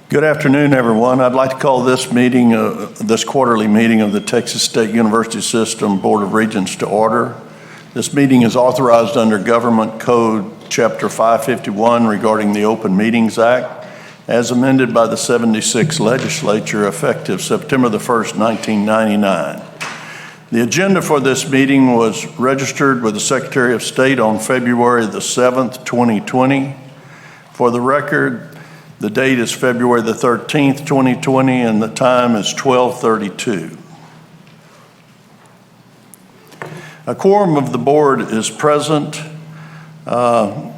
Good afternoon, everyone. I'd like to call this meeting, this quarterly meeting of the Texas State University System Board of Regents to order. This meeting is authorized under Government Code Chapter 551 regarding the Open Meetings Act, as amended by the 76th Legislature effective September the 1st, 1999. The agenda for this meeting was registered with the Secretary of State on February the 7th, 2020. For the record, the date is February the 13th, 2020, and the time is 12:32. A quorum of the board is present. And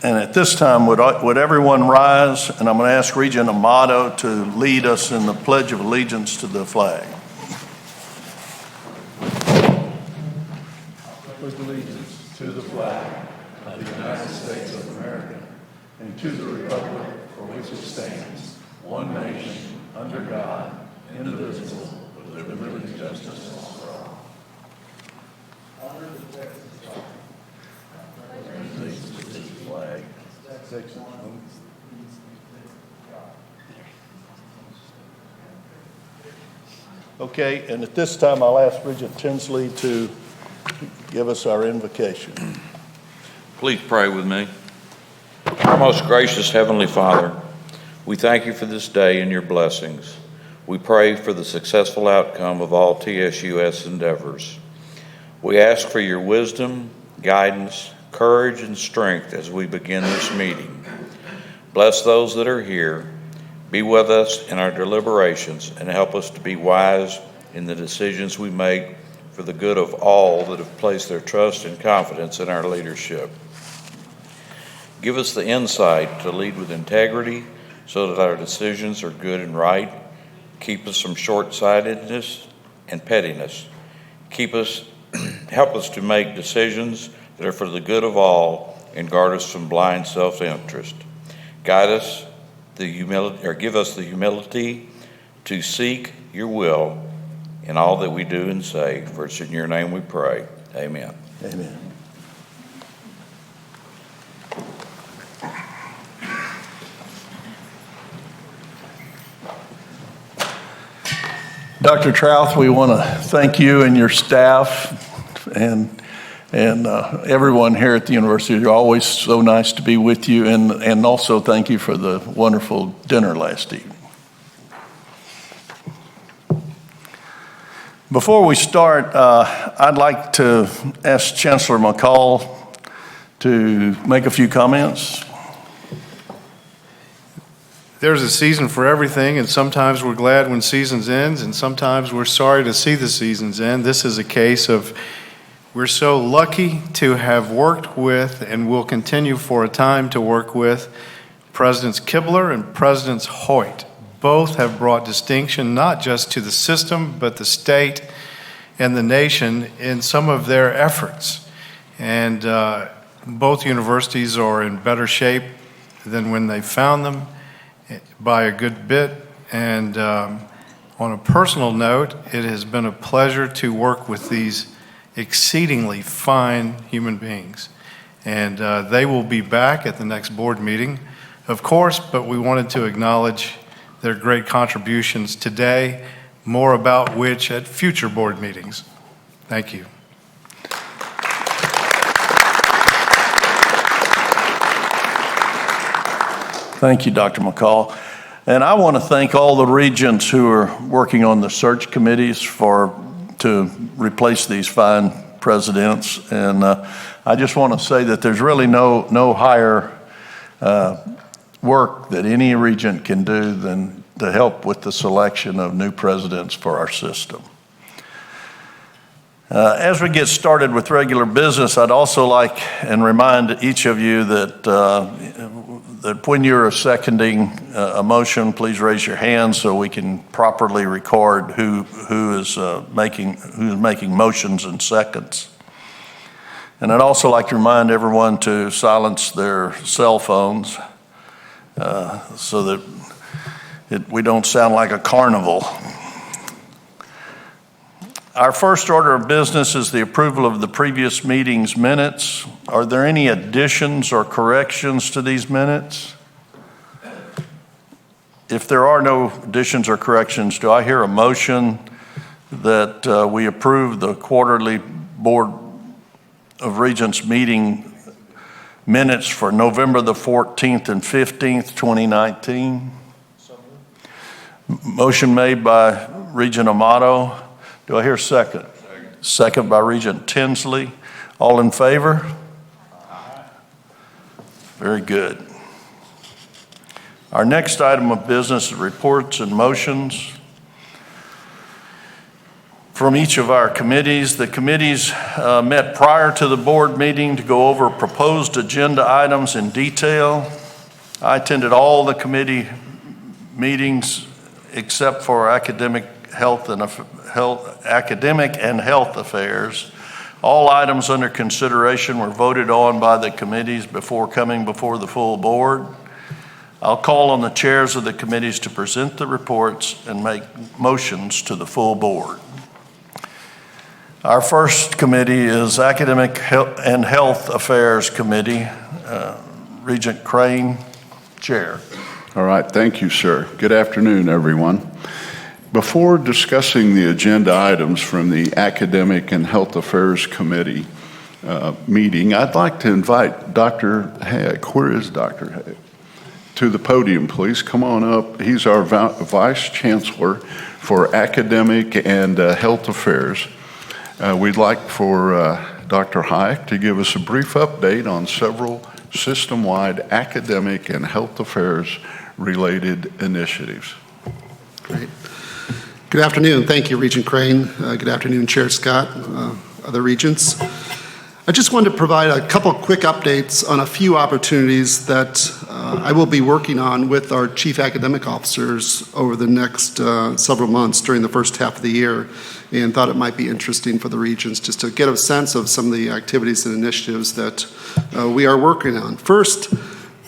at this time, would everyone rise? And I'm going to ask Regent Amato to lead us in the Pledge of Allegiance to the flag. Pledge allegiance to the flag of the United States of America and to the republic for which it stands, one nation, under God, indivisible, with liberty and justice for all. Honor the Texas flag. Okay, and at this time, I'll ask Regent Tinsley to give us our invocation. Please pray with me. Our most gracious Heavenly Father, we thank you for this day and your blessings. We pray for the successful outcome of all TSUS endeavors. We ask for your wisdom, guidance, courage, and strength as we begin this meeting. Bless those that are here. Be with us in our deliberations and help us to be wise in the decisions we make for the good of all that have placed their trust and confidence in our leadership. Give us the insight to lead with integrity so that our decisions are good and right. Keep us from short-sightedness and pettiness. Help us to make decisions that are for the good of all and guard us from blind self-interest. Guide us give us the humility to seek your will in all that we do and say. For it's in your name we pray. Amen. Amen. Dr. Trouth, we want to thank you and your staff and everyone here at the university. You're always so nice to be with you, and also thank you for the wonderful dinner last evening. Before we start, I'd like to ask Chancellor McCall to make a few comments. There's a season for everything, and sometimes we're glad when seasons ends, and sometimes we're sorry to see the seasons end. This is a case of we're so lucky to have worked with, and will continue for a time to work with, Presidents Kibler and Presidents Hoyt. Both have brought distinction not just to the system, but the state and the nation in some of their efforts. And both universities are in better shape than when they found them by a good bit. And on a personal note, it has been a pleasure to work with these exceedingly fine human beings. And they will be back at the next board meeting, of course, but we wanted to acknowledge their great contributions today, more about which at future board meetings. Thank you. Thank you, Dr. McCall. And I want to thank all the regents who are working on the search committees to replace these fine presidents. And I just want to say that there's really no higher work that any regent can do than to help with the selection of new presidents for our system. As we get started with regular business, I'd also like and remind each of you that when you're seconding a motion, please raise your hand so we can properly record who is making motions and seconds. And I'd also like to remind everyone to silence their cell phones so that we don't sound like a carnival. Our first order of business is the approval of the previous meeting's minutes. Are there any additions or corrections to these minutes? If there are no additions or corrections, do I hear a motion that we approve the quarterly Board of Regents meeting minutes for November the 14th and 15th, 2019? Motion made by Regent Amato. Do I hear a second? Second by Regent Tinsley. All in favor? Very good. Our next item of business is reports and motions from each of our committees. The committees met prior to the board meeting to go over proposed agenda items in detail. I attended all the committee meetings except for academic and health affairs. All items under consideration were voted on by the committees before coming before the full board. I'll call on the chairs of the committees to present the reports and make motions to the full board. Our first committee is Academic and Health Affairs Committee. Regent Crane, Chair. All right, thank you, sir. Good afternoon, everyone. Before discussing the agenda items from the Academic and Health Affairs Committee meeting, I'd like to invite Dr. Haig. Where is Dr. Haig? To the podium, please. Come on up. He's our Vice Chancellor for Academic and Health Affairs. We'd like for Dr. Hayek to give us a brief update on several system-wide academic and health affairs related initiatives. Great. Good afternoon. Thank you, Regent Crane. Good afternoon, Chair Scott, other regents. I just wanted to provide a couple quick updates on a few opportunities that I will be working on with our chief academic officers over the next several months during the first half of the year, and thought it might be interesting for the regents just to get a sense of some of the activities and initiatives that we are working on. First,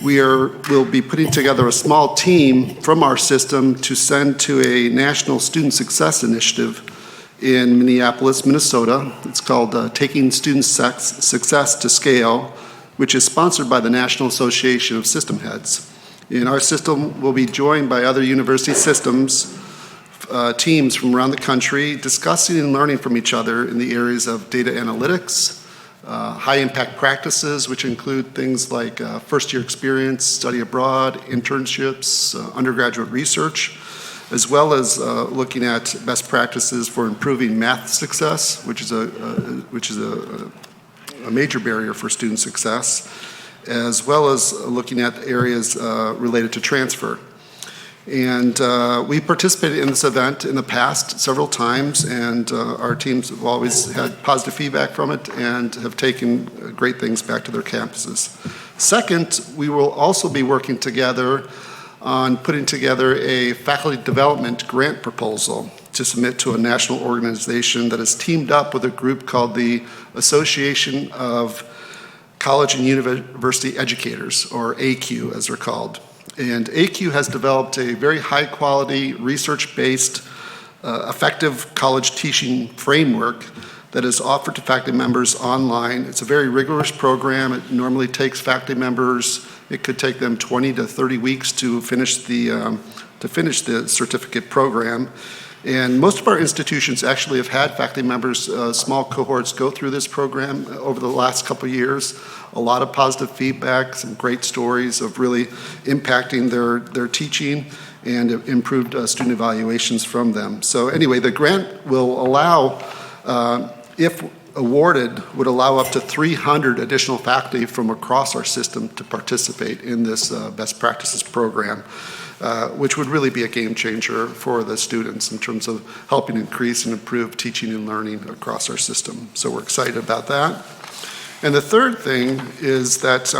we'll be putting together a small team from our system to send to a national student success initiative in Minneapolis, Minnesota. It's called Taking Student Success to Scale, which is sponsored by the National Association of System Heads. And our system will be joined by other university systems, teams from around the country, discussing and learning from each other in the areas of data analytics, high impact practices, which include things like first year experience, study abroad, internships, undergraduate research, as well as looking at best practices for improving math success, which is a major barrier for student success, as well as looking at areas related to transfer. And we participated in this event in the past several times, and our teams have always had positive feedback from it and have taken great things back to their campuses. Second, we will also be working together on putting together a faculty development grant proposal to submit to a national organization that is teamed up with a group called the Association of College and University Educators, or ACU as they're called. And ACU has developed a very high quality, research-based, effective college teaching framework that is offered to faculty members online. It's a very rigorous program. It normally takes faculty members, it could take them 20 to 30 weeks to finish the certificate program. And most of our institutions actually have had faculty members, small cohorts, go through this program over the last couple of years. A lot of positive feedback, some great stories of really impacting their teaching and improved student evaluations from them. So anyway, the grant will allow, if awarded, would allow up to 300 additional faculty from across our system to participate in this best practices program, which would really be a game changer for the students in terms of helping increase and improve teaching and learning across our system. So we're excited about that. And the third thing is that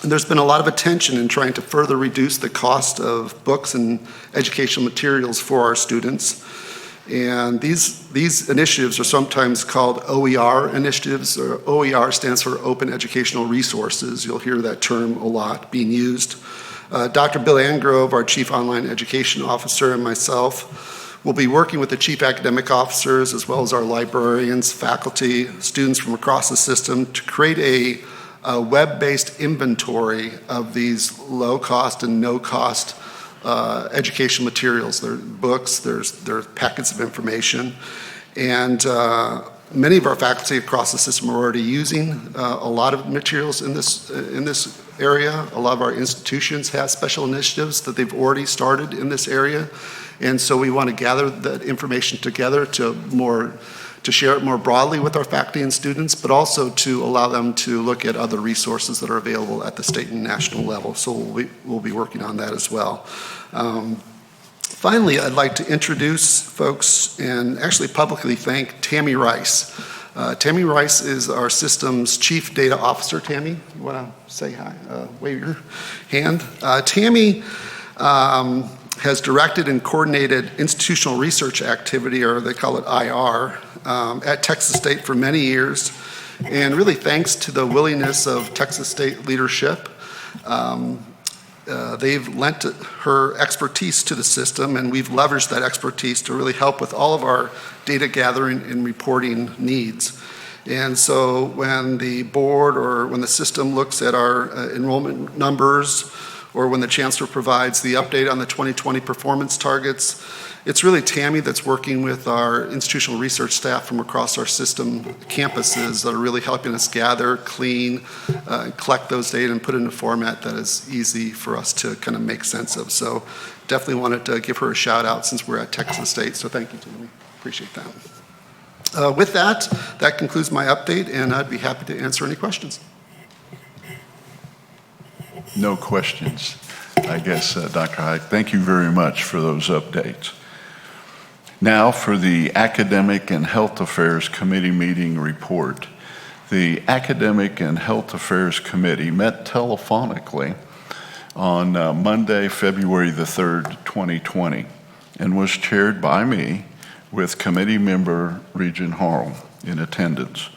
there's been a lot of attention in trying to further reduce the cost of books and educational materials for our students. And these initiatives are sometimes called OER initiatives, or OER stands for Open Educational Resources. You'll hear that term a lot being used. Dr. Bill Angrove, our Chief Online Education Officer, and myself will be working with the Chief Academic Officers as well as our librarians, faculty, students from across the system to create a web-based inventory of these low-cost and no-cost educational materials. There are books, there are packets of information, and many of our faculty across the system are already using a lot of materials in this area. A lot of our institutions have special initiatives that they've already started in this area, and so we want to gather that information together to share it more broadly with our faculty and students, but also to allow them to look at other resources that are available at the state and national level. So we'll be working on that as well. Finally, I'd like to introduce folks and actually publicly thank Tammy Rice. Tammy Rice is our system's Chief Data Officer. Tammy, you want to say hi? Wave your hand. Tammy has directed and coordinated institutional research activity, or they call it IR, at Texas State for many years. And really thanks to the willingness of Texas State leadership, they've lent her expertise to the system, and we've leveraged that expertise to really help with all of our data gathering and reporting needs. And so when the board or when the system looks at our enrollment numbers, or when the chancellor provides the update on the 2020 performance targets, it's really Tammy that's working with our institutional research staff from across our system campuses that are really helping us gather, clean, collect those data and put it in a format that is easy for us to kind of make sense of. So definitely wanted to give her a shout out since we're at Texas State. So thank you, Tammy. Appreciate that. With that, that concludes my update, and I'd be happy to answer any questions. No questions, I guess, Dr. Hike. Thank you very much for those updates. Now for the Academic and Health Affairs Committee meeting report. The Academic and Health Affairs Committee met telephonically on Monday, February the 3rd, 2020, and was chaired by me with committee member Regent Harrell in attendance,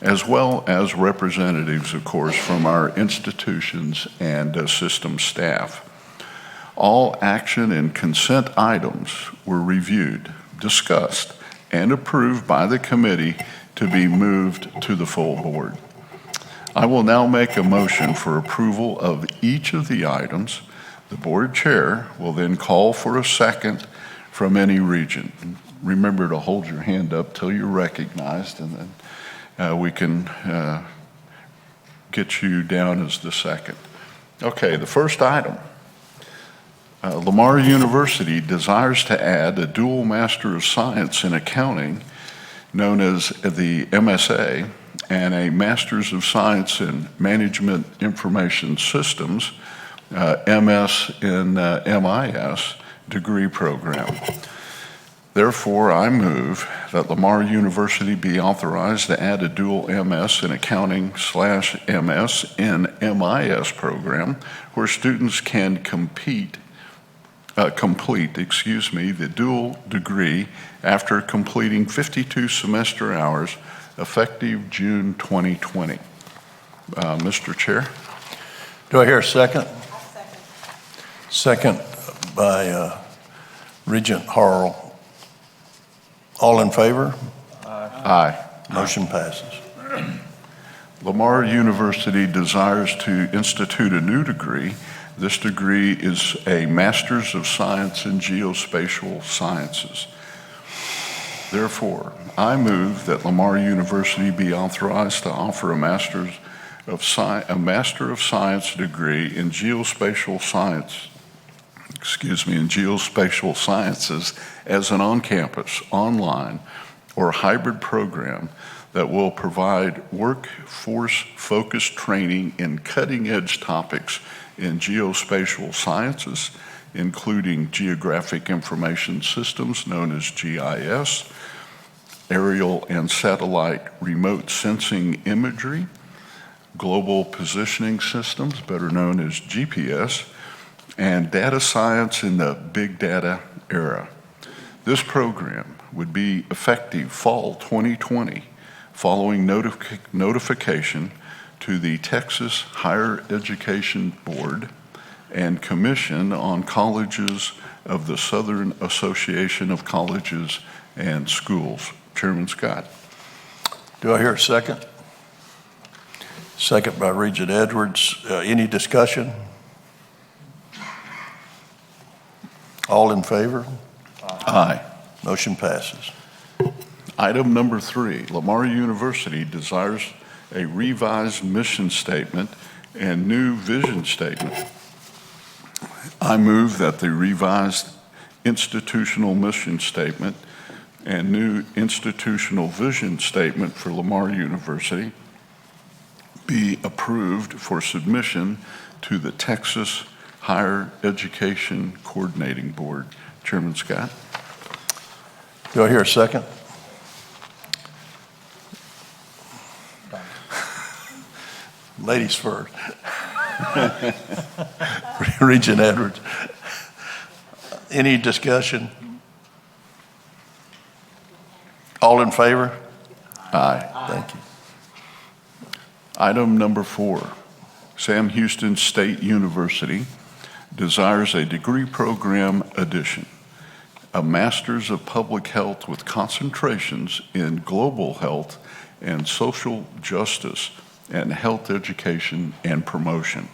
as well as representatives, of course, from our institutions and system staff. All action and consent items were reviewed, discussed, and approved by the committee to be moved to the full board. I will now make a motion for approval of each of the items. The board chair will then call for a second from any regent. Remember to hold your hand up till you're recognized, and then we can get you down as the second. Okay, the first item. Lamar University desires to add a dual Master of Science in Accounting, known as the MSA, and a Master's of Science in Management Information Systems, MS in MIS degree program. Therefore, I move that Lamar University be authorized to add a dual MS in Accounting / MS in MIS program where students can complete the dual degree after completing 52 semester hours effective June 2020. Mr. Chair? Do I hear a second? Second by Regent Harrell. All in favor? Aye. Motion passes. Lamar University desires to institute a new degree. This degree is a Master's of Science in Geospatial Sciences. Therefore, I move that Lamar University be authorized to offer a Master of Science degree in Geospatial Sciences as an on-campus, online, or hybrid program that will provide workforce-focused training in cutting-edge topics in geospatial sciences, including geographic information systems known as GIS, aerial and satellite remote sensing imagery, global positioning systems, better known as GPS, and data science in the big data era. This program would be effective fall 2020, following notification to the Texas Higher Education Board and Commission on Colleges of the Southern Association of Colleges and Schools. Chairman Scott. Do I hear a second? Second by Regent Edwards. Any discussion? All in favor? Aye. Motion passes. Item number 3, Lamar University desires a revised mission statement and new vision statement. I move that the revised institutional mission statement and new institutional vision statement for Lamar University be approved for submission to the Texas Higher Education Coordinating Board. Chairman Scott. Do I hear a second? Ladies first. Regent Edwards. Any discussion? All in favor? Aye. Thank you. Item number 4, Sam Houston State University desires a degree program addition, a Master's of Public Health with concentrations in global health and social justice and health education and promotion.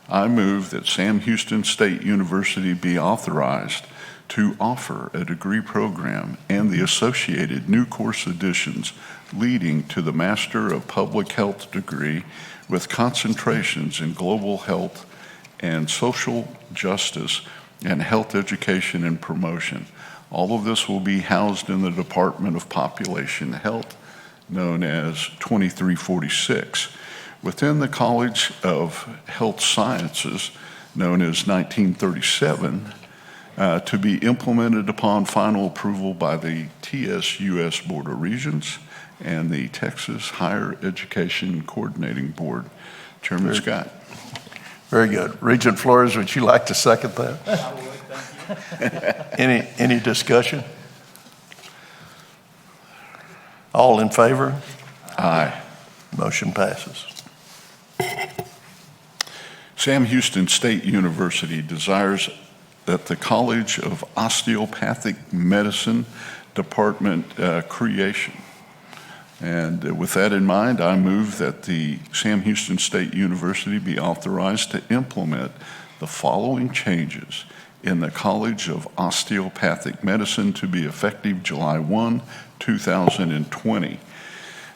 I move that Sam Houston State University be authorized to offer a degree program and the associated new course additions leading to the Master of Public Health degree with concentrations in global health and social justice and health education and promotion. All of this will be housed in the Department of Population Health, known as 2346, within the College of Health Sciences, known as 1937, to be implemented upon final approval by the TSUS Board of Regents and the Texas Higher Education Coordinating Board. Chairman Scott. Very good. Regent Flores, would you like to second that? I would, thank you. Any discussion? All in favor? Aye. Motion passes. Sam Houston State University desires that the College of Osteopathic Medicine Department creation. And with that in mind, I move that the Sam Houston State University be authorized to implement the following changes in the College of Osteopathic Medicine to be effective July 1, 2020.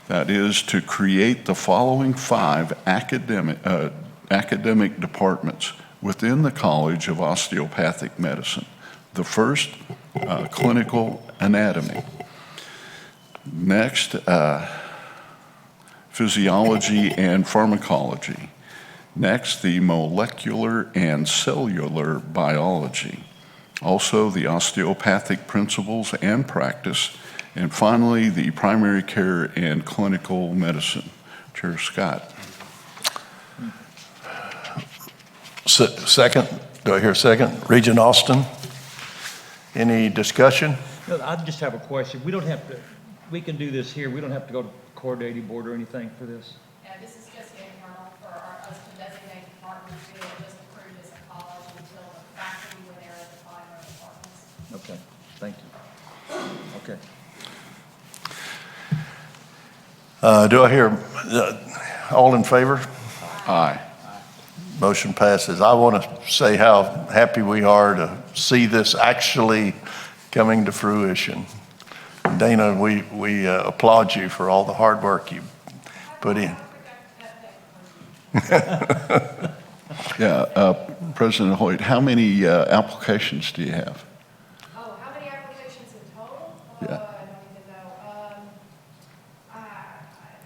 That is to create the following 5 academic departments within the College of Osteopathic Medicine. The first, clinical anatomy. Next, physiology and pharmacology. Next, the molecular and cellular biology. Also, the osteopathic principles and practice. And finally, the primary care and clinical medicine. Chair Scott. Second, do I hear a second? Regent Austin, any discussion? No, I just have a question. We don't have to, we can do this here. We don't have to go to coordinating board or anything for this. Yeah, this is just internal for us to designate departments. We will just approve this at college until the faculty when they're define our departments. Okay, thank you. Okay. Do I hear, all in favor? Aye. Motion passes. I want to say how happy we are to see this actually coming to fruition. Dana, we applaud you for all the hard work you put in. Yeah, President Hoyt, how many applications do you have? Oh, how many applications in total? Yeah. I don't even know. I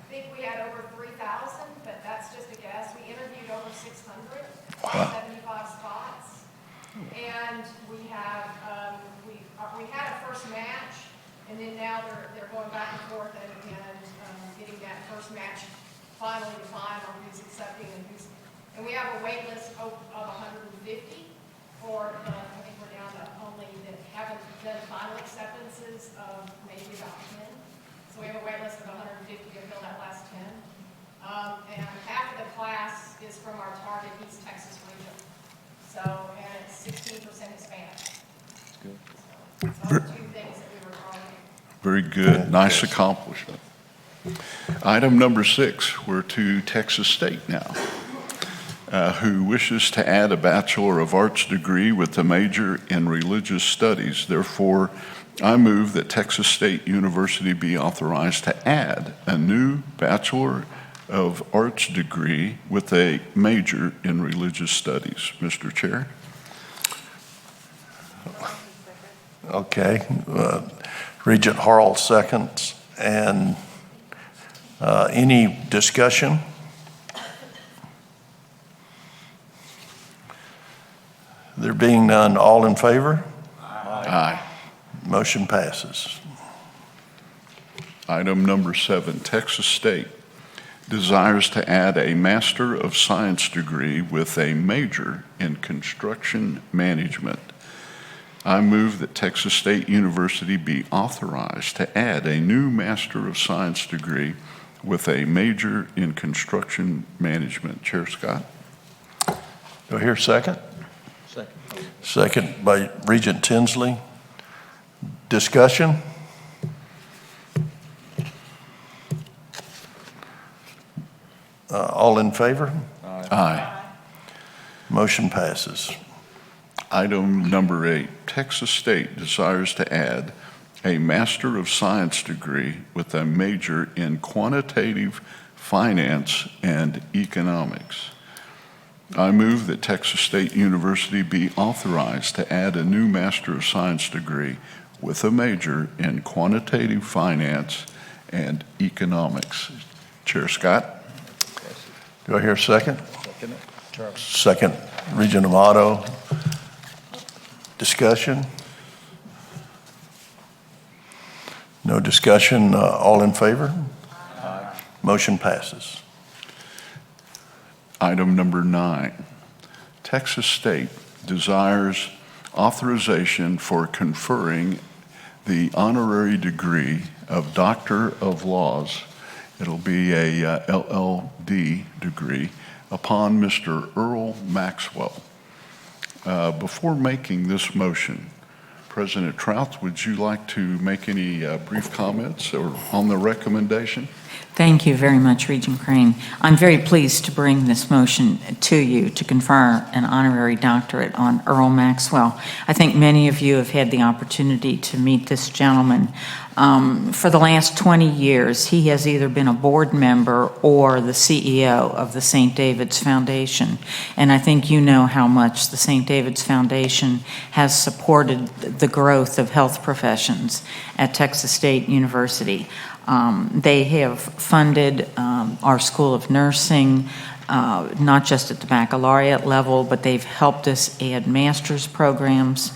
think we had over 3,000, but that's just a guess. We interviewed over 600, 75 spots. And we have, we had a first match, and then now they're going back and forth and getting that first match finally defined on who's accepting and who's, and we have a wait list of 150 for, I think we're down to only that haven't done final acceptances of maybe about 10. So we have a wait list of 150 to fill that last 10. And half of the class is from our target East Texas region. So, and it's 16% Hispanic. That's good. So those are 2 things that we were targeting. Very good. Nice who wishes to add a Bachelor of Arts degree with a major in religious studies. Therefore, I move that Texas State University be authorized to add a new Bachelor of Arts degree with a major in religious studies. Mr. Chair. Okay. Regent Harrell seconds. And any discussion? There being none, all in favor? Aye. Motion passes. Item number 7, Texas State desires to add a Master of Science degree with a major in construction management. I move that Texas State University be authorized to add a new Master of Science degree with a major in construction management. Chair Scott. Do I hear a second? Second. Second by Regent Tinsley. Discussion? All in favor? Aye. Motion passes. Item number 8, Texas State desires to add a Master of Science degree with a major in quantitative finance and economics. I move that Texas State University be authorized to add a new Master of Science degree with a major in quantitative finance and economics. Chair Scott. Do I hear a second? Second. Charles. Second, Regent Amato. Discussion? No discussion. All in favor? Aye. Motion passes. Item number 9, Texas State desires authorization for conferring the honorary degree of Doctor of Laws. It'll be a LLD degree upon Mr. Earl Maxwell. Before making this motion, President Trouth, would you like to make any brief comments or on the recommendation? Thank you very much, Regent Crane. I'm very pleased to bring this motion to you to confer an honorary doctorate on Earl Maxwell. I think many of you have had the opportunity to meet this gentleman. For the last 20 years, he has either been a board member or the CEO of the St. David's Foundation. And I think you know how much the St. David's Foundation has supported the growth of health professions at Texas State University. They have funded our School of Nursing, not just at the baccalaureate level, but they've helped us add master's programs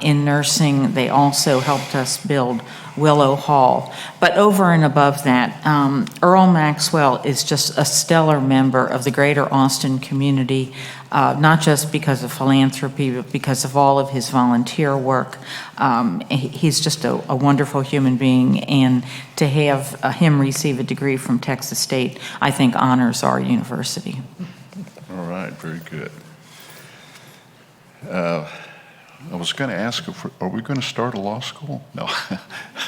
in nursing. They also helped us build Willow Hall. But over and above that, Earl Maxwell is just a stellar member of the greater Austin community, not just because of philanthropy, but because of all of his volunteer work. He's just a wonderful human being, and to have him receive a degree from Texas State, I think honors our university. All right, very good. I was going to ask if are we going to start a law school? No,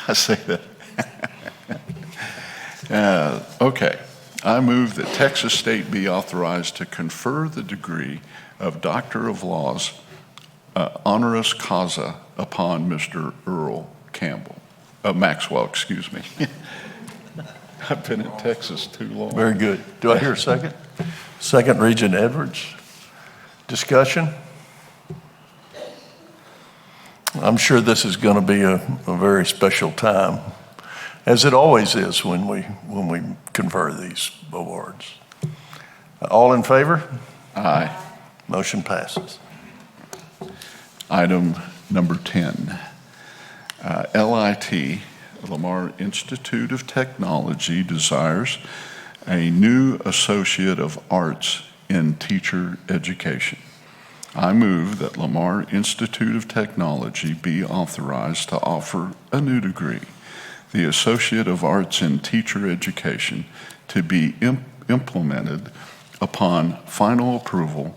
I say that. Okay. I move that Texas State be authorized to confer the degree of Doctor of Laws honoris causa upon Mr. Earl Maxwell, excuse me. I've been in Texas too long. Very good. Do I hear a second? Second, Regent Edwards. Discussion? I'm sure this is going to be a very special time, as it always is when we confer these awards. All in favor? Aye. Motion passes. Item number 10, LIT, Lamar Institute of Technology, desires a new Associate of Arts in Teacher Education. I move that Lamar Institute of Technology be authorized to offer a new degree, the Associate of Arts in Teacher Education, to be implemented upon final approval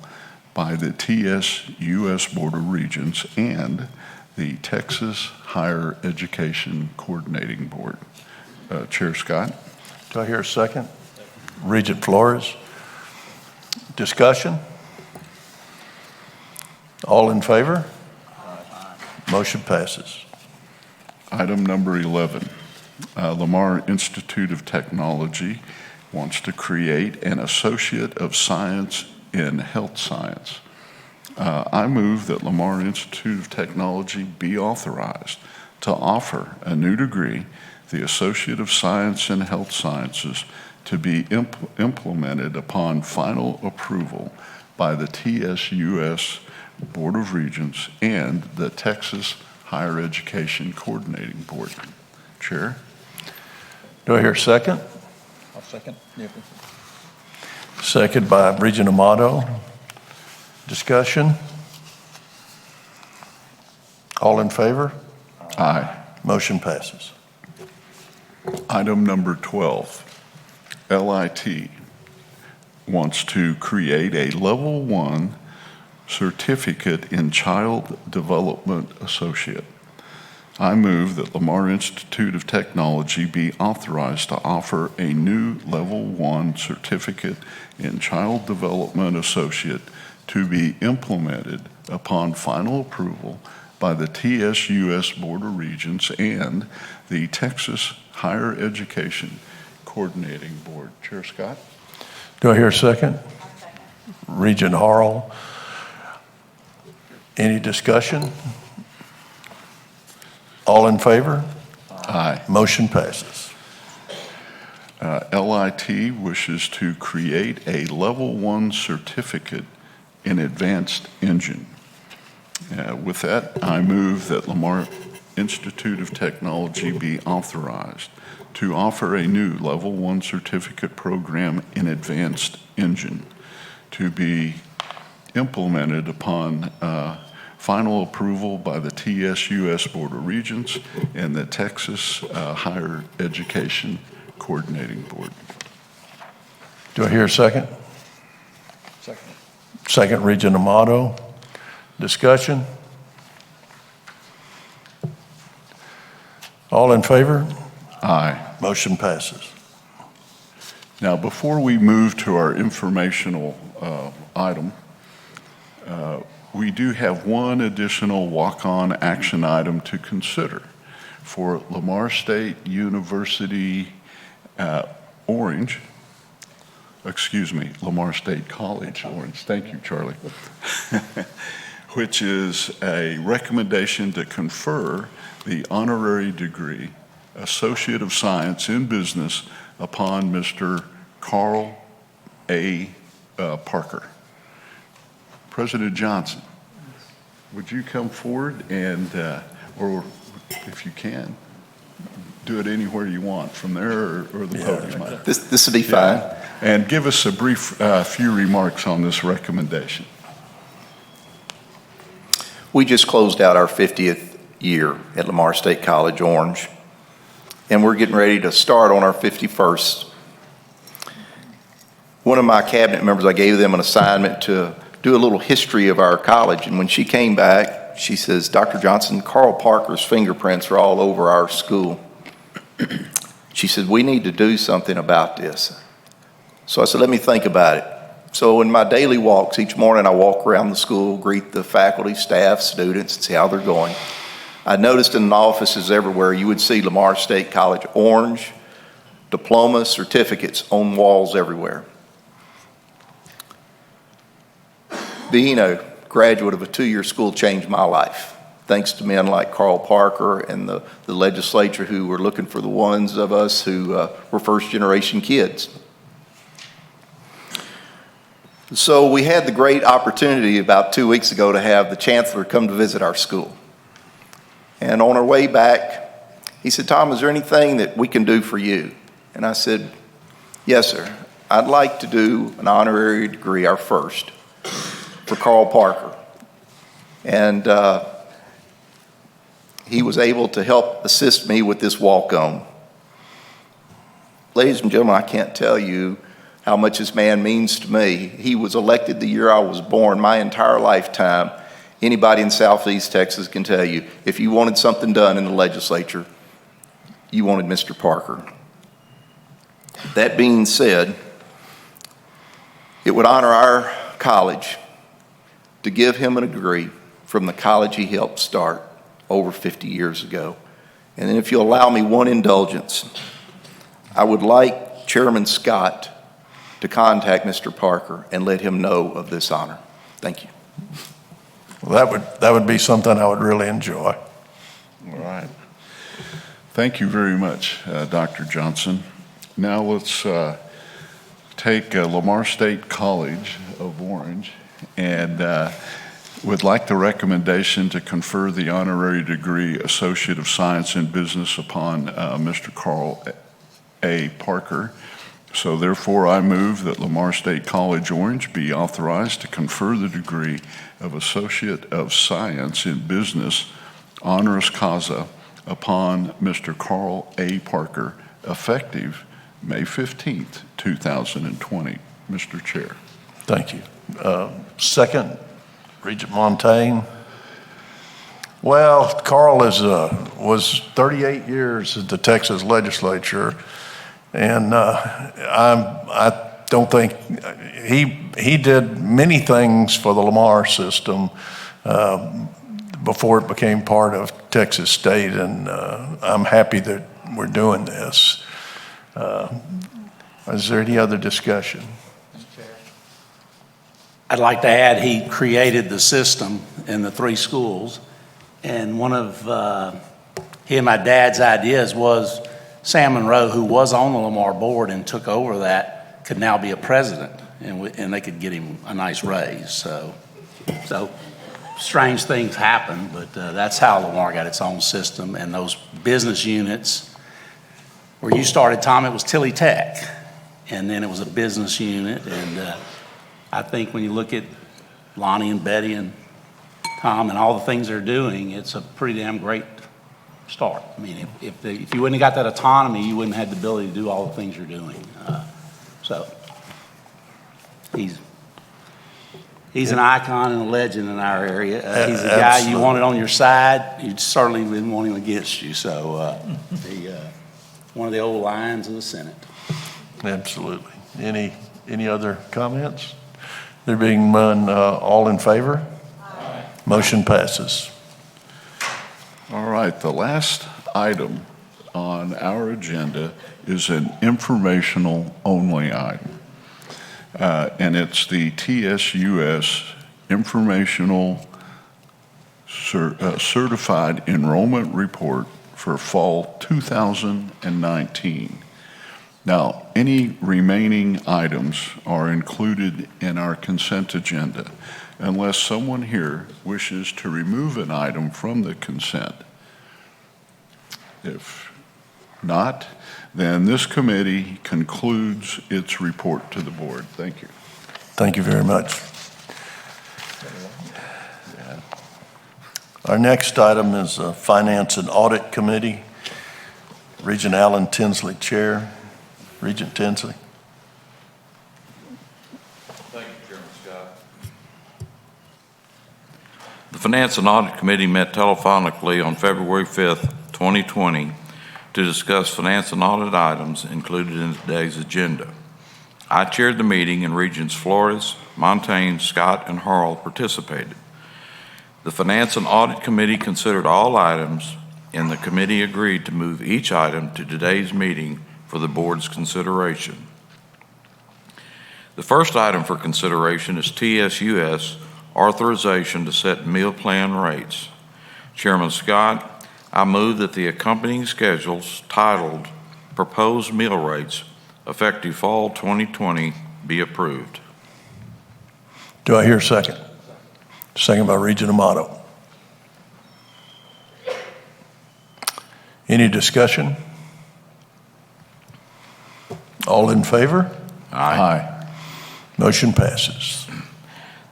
by the TSUS Board of Regents and the Texas Higher Education Coordinating Board. Chair Scott. Do I hear a second? Regent Flores. Discussion? All in favor? Motion passes. Item number 11, Lamar Institute of Technology wants to create an Associate of Science in Health Science. I move that Lamar Institute of Technology be authorized to offer a new degree, the Associate of Science in Health Sciences, to be implemented upon final approval by the TSUS Board of Regents and the Texas Higher Education Coordinating Board. Chair? Do I hear a second? I'll second. Second by Regent Amato. Discussion? All in favor? Aye. Motion passes. Item number 12, LIT wants to create a Level 1 Certificate in Child Development Associate. I move that Lamar Institute of Technology be authorized to offer a new Level 1 Certificate in Child Development Associate to be implemented upon final approval by the TSUS Board of Regents and the Texas Higher Education Coordinating Board. Chair Scott? Do I hear a second? Regent Harrell. Any discussion? All in favor? Aye. Motion passes. LIT wishes to create a Level 1 Certificate in Advanced Engine. With that, I move that Lamar Institute of Technology be authorized to offer a new Level 1 Certificate program in Advanced Engine to be implemented upon final approval by the TSUS Board of Regents and the Texas Higher Education Coordinating Board. Do I hear a second? Second. Second, Regent Amato. Discussion? All in favor? Aye. Motion passes. Now, before we move to our informational item, we do have one additional walk-on action item to consider for Lamar State University Orange, Lamar State College Orange. Thank you, Charlie. Which is a recommendation to confer the honorary degree, Associate of Science in Business, upon Mr. Carl A. Parker. President Johnson, would you come forward and, or if you can, do it anywhere you want, from there or the podium? This will be fine. And give us a brief few remarks on this recommendation. We just closed out our 50th year at Lamar State College Orange, and we're getting ready to start on our 51st. One of my cabinet members, I gave them an assignment to do a little history of our college, and when she came back, she says, Dr. Johnson, Carl Parker's fingerprints are all over our school. She said, we need to do something about this. So I said, let me think about it. So in my daily walks, each morning I walk around the school, greet the faculty, staff, students, and see how they're going. I noticed in the offices everywhere, you would see Lamar State College Orange, diploma, certificates on walls everywhere. Being a graduate of a 2-year school changed my life, thanks to men like Carl Parker and the legislature who were looking for the ones of us who were first-generation kids. So we had the great opportunity about 2 weeks ago to have the chancellor come to visit our school. And on our way back, he said, Tom, is there anything that we can do for you? And I said, yes, sir. I'd like to do an honorary degree, our first, for Carl Parker. And he was able to help assist me with this walk-on. Ladies and gentlemen, I can't tell you how much this man means to me. He was elected the year I was born. My entire lifetime, anybody in Southeast Texas can tell you, if you wanted something done in the legislature, you wanted Mr. Parker. That being said, it it would honor our college to give him a degree from the college he helped start over 50 years ago. And then if you'll allow me one indulgence, I would like Chairman Scott to contact Mr. Parker and let him know of this honor. Thank you. Well, that would be something I would really enjoy. All right. Thank you very much, Dr. Johnson. Now let's take Lamar State College of Orange and would like the recommendation to confer the honorary degree Associate of Science in Business upon Mr. Carl A. Parker. So therefore, I move that Lamar State College Orange be authorized to confer the degree of Associate of Science in Business honoris causa upon Mr. Carl A. Parker, effective May 15th, 2020. Mr. Chair. Thank you. Second, Regent Montaigne. Well, Carl was 38 years at the Texas legislature, and I don't think he did many things for the Lamar system before it became part of Texas State, and I'm happy that we're doing this. Is there any other discussion? I'd like to add he created the system in the 3 schools, and one of he and my dad's ideas was Sam Monroe, who was on the Lamar board and took over that, could now be a president, and they could get him a nice raise. So strange things happen, but that's how Lamar got its own system. And those business units, where you started, Tom, it was Tilly Tech, and then it was a business unit. And I think when you look at Lonnie and Betty and Tom and all the things they're doing, it's a pretty damn great start. I mean, if you wouldn't have got that autonomy, you wouldn't have had the ability to do all the things you're doing. So he's an icon and a legend in our area. He's a guy you wanted on your side. You certainly didn't want him against you. So one of the old lions of the Senate. Absolutely. Any other comments? There being none, all in favor? Aye. Motion passes. All right, the last item on our agenda is an informational only item. And it's the TSUS Informational Certified Enrollment Report for Fall 2019. Now, any remaining items are included in our consent agenda, unless someone here wishes to remove an item from the consent. If not, then this committee concludes its report to the board. Thank you. Thank you very much. Our next item is Finance and Audit Committee. Regent Allen Tinsley, Chair. Regent Tinsley. Thank you, Chairman Scott. The Finance and Audit Committee met telephonically on February 5th, 2020, to discuss finance and audit items included in today's agenda. I chaired the meeting and Regents Flores, Montaigne, Scott, and Harrell participated. The Finance and Audit Committee considered all items, and the committee agreed to move each item to today's meeting for the board's consideration. The first item for consideration is TSUS authorization to set meal plan rates. Chairman Scott, I move that the accompanying schedules titled Proposed Meal Rates effective fall 2020 be approved. Do I hear a second? Second by Regent Amato. Any discussion? All in favor? Aye. Motion passes.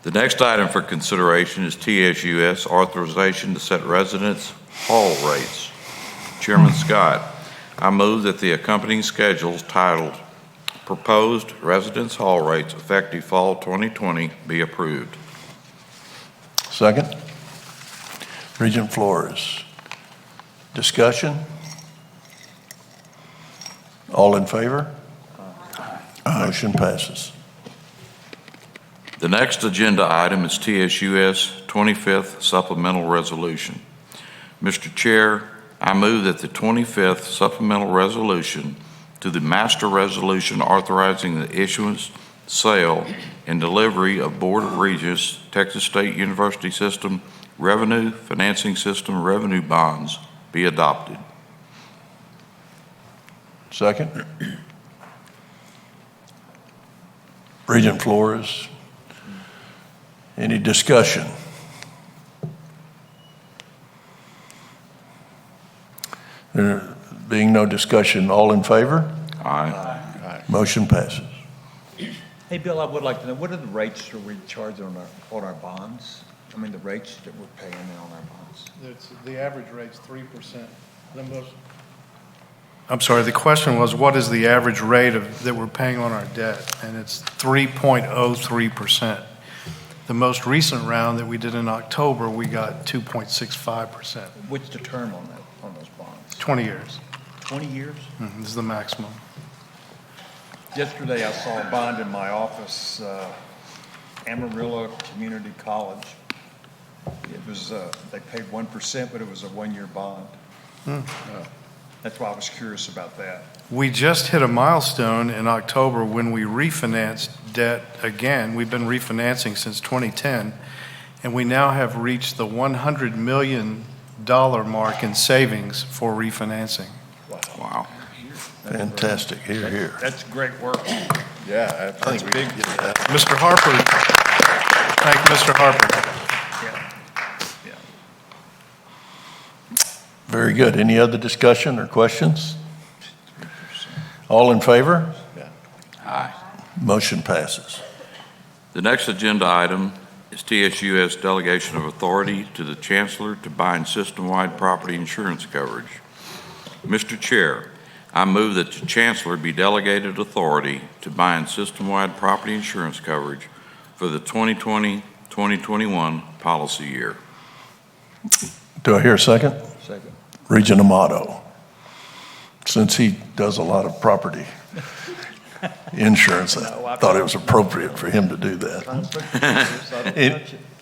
The next item for consideration is TSUS authorization to set residence hall rates. Chairman Scott, I move that the accompanying schedules titled Proposed Residence Hall Rates effective fall 2020 be approved. Second. Regent Flores. Discussion? All in favor? Motion passes. The next agenda item is TSUS 25th Supplemental Resolution. Mr. Chair, I move that the 25th Supplemental Resolution to the Master Resolution authorizing the issuance, sale, and delivery of Board of Regents, Texas State University System Revenue Financing System revenue bonds be adopted. Second. Regent Flores. Any discussion? There being no discussion, all in favor? Aye. Motion passes. Hey, Bill, I would like to know, what are the rates that we charge on our bonds? I mean, the rates that we're paying now on our bonds? The average rate's 3%. I'm sorry, the question was, what is the average rate that we're paying on our debt? And it's 3.03%. The most recent round that we did in October, we got 2.65%. What's the term on those bonds? 20 years. 20 years? This is the maximum. Yesterday, I saw a bond in my office, Amarillo Community College. It was, they paid 1%, but it was a one-year bond. That's why I was curious about that. We just hit a milestone in October when we refinanced debt again. We've been refinancing since 2010, and we now have reached the $100 million mark in savings for refinancing. Wow. Fantastic. Here, here. That's great work. Yeah, I think big. Mr. Harper, thank you, Mr. Harper. Very good. Any other discussion or questions? All in favor? Aye. Motion passes. The next agenda item is TSUS delegation of authority to the Chancellor to bind system-wide property insurance coverage. Mr. Chair, I move that the Chancellor be delegated authority to bind system-wide property insurance coverage for the 2020-2021 policy year. Do I hear a second? Second. Regent Amato, since he does a lot of property insurance, I thought it was appropriate for him to do that.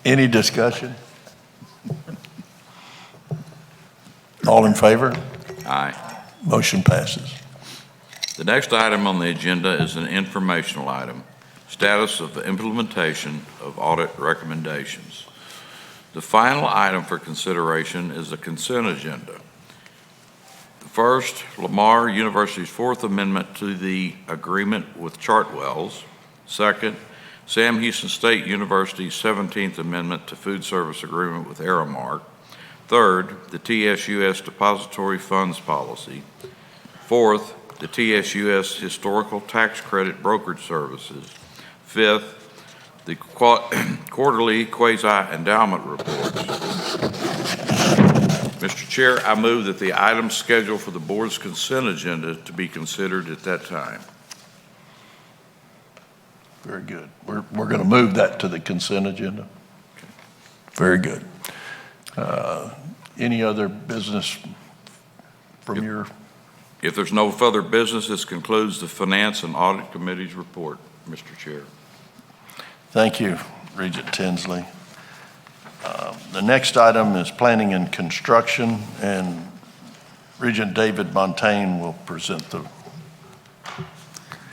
Any discussion? All in favor? Aye. Motion passes. The next item on the agenda is an informational item, status of the implementation of audit recommendations. The final item for consideration is the consent agenda. The first, Lamar University's Fourth Amendment to the agreement with Chartwells. Second, Sam Houston State University's 17th Amendment to Food Service Agreement with Aramark. Third, the TSUS Depository Funds Policy. Fourth, the TSUS Historical Tax Credit Brokerage Services. Fifth, the quarterly quasi-endowment reports. Mr. Chair, I move that the items scheduled for the board's consent agenda to be considered at that time. Very good. We're going to move that to the consent agenda. Very good. Any other business from your? If there's no further business, this concludes the Finance and Audit Committee's report, Mr. Chair. Thank you, Regent Tinsley. The next item is planning and construction, and Regent David Montaigne will present the.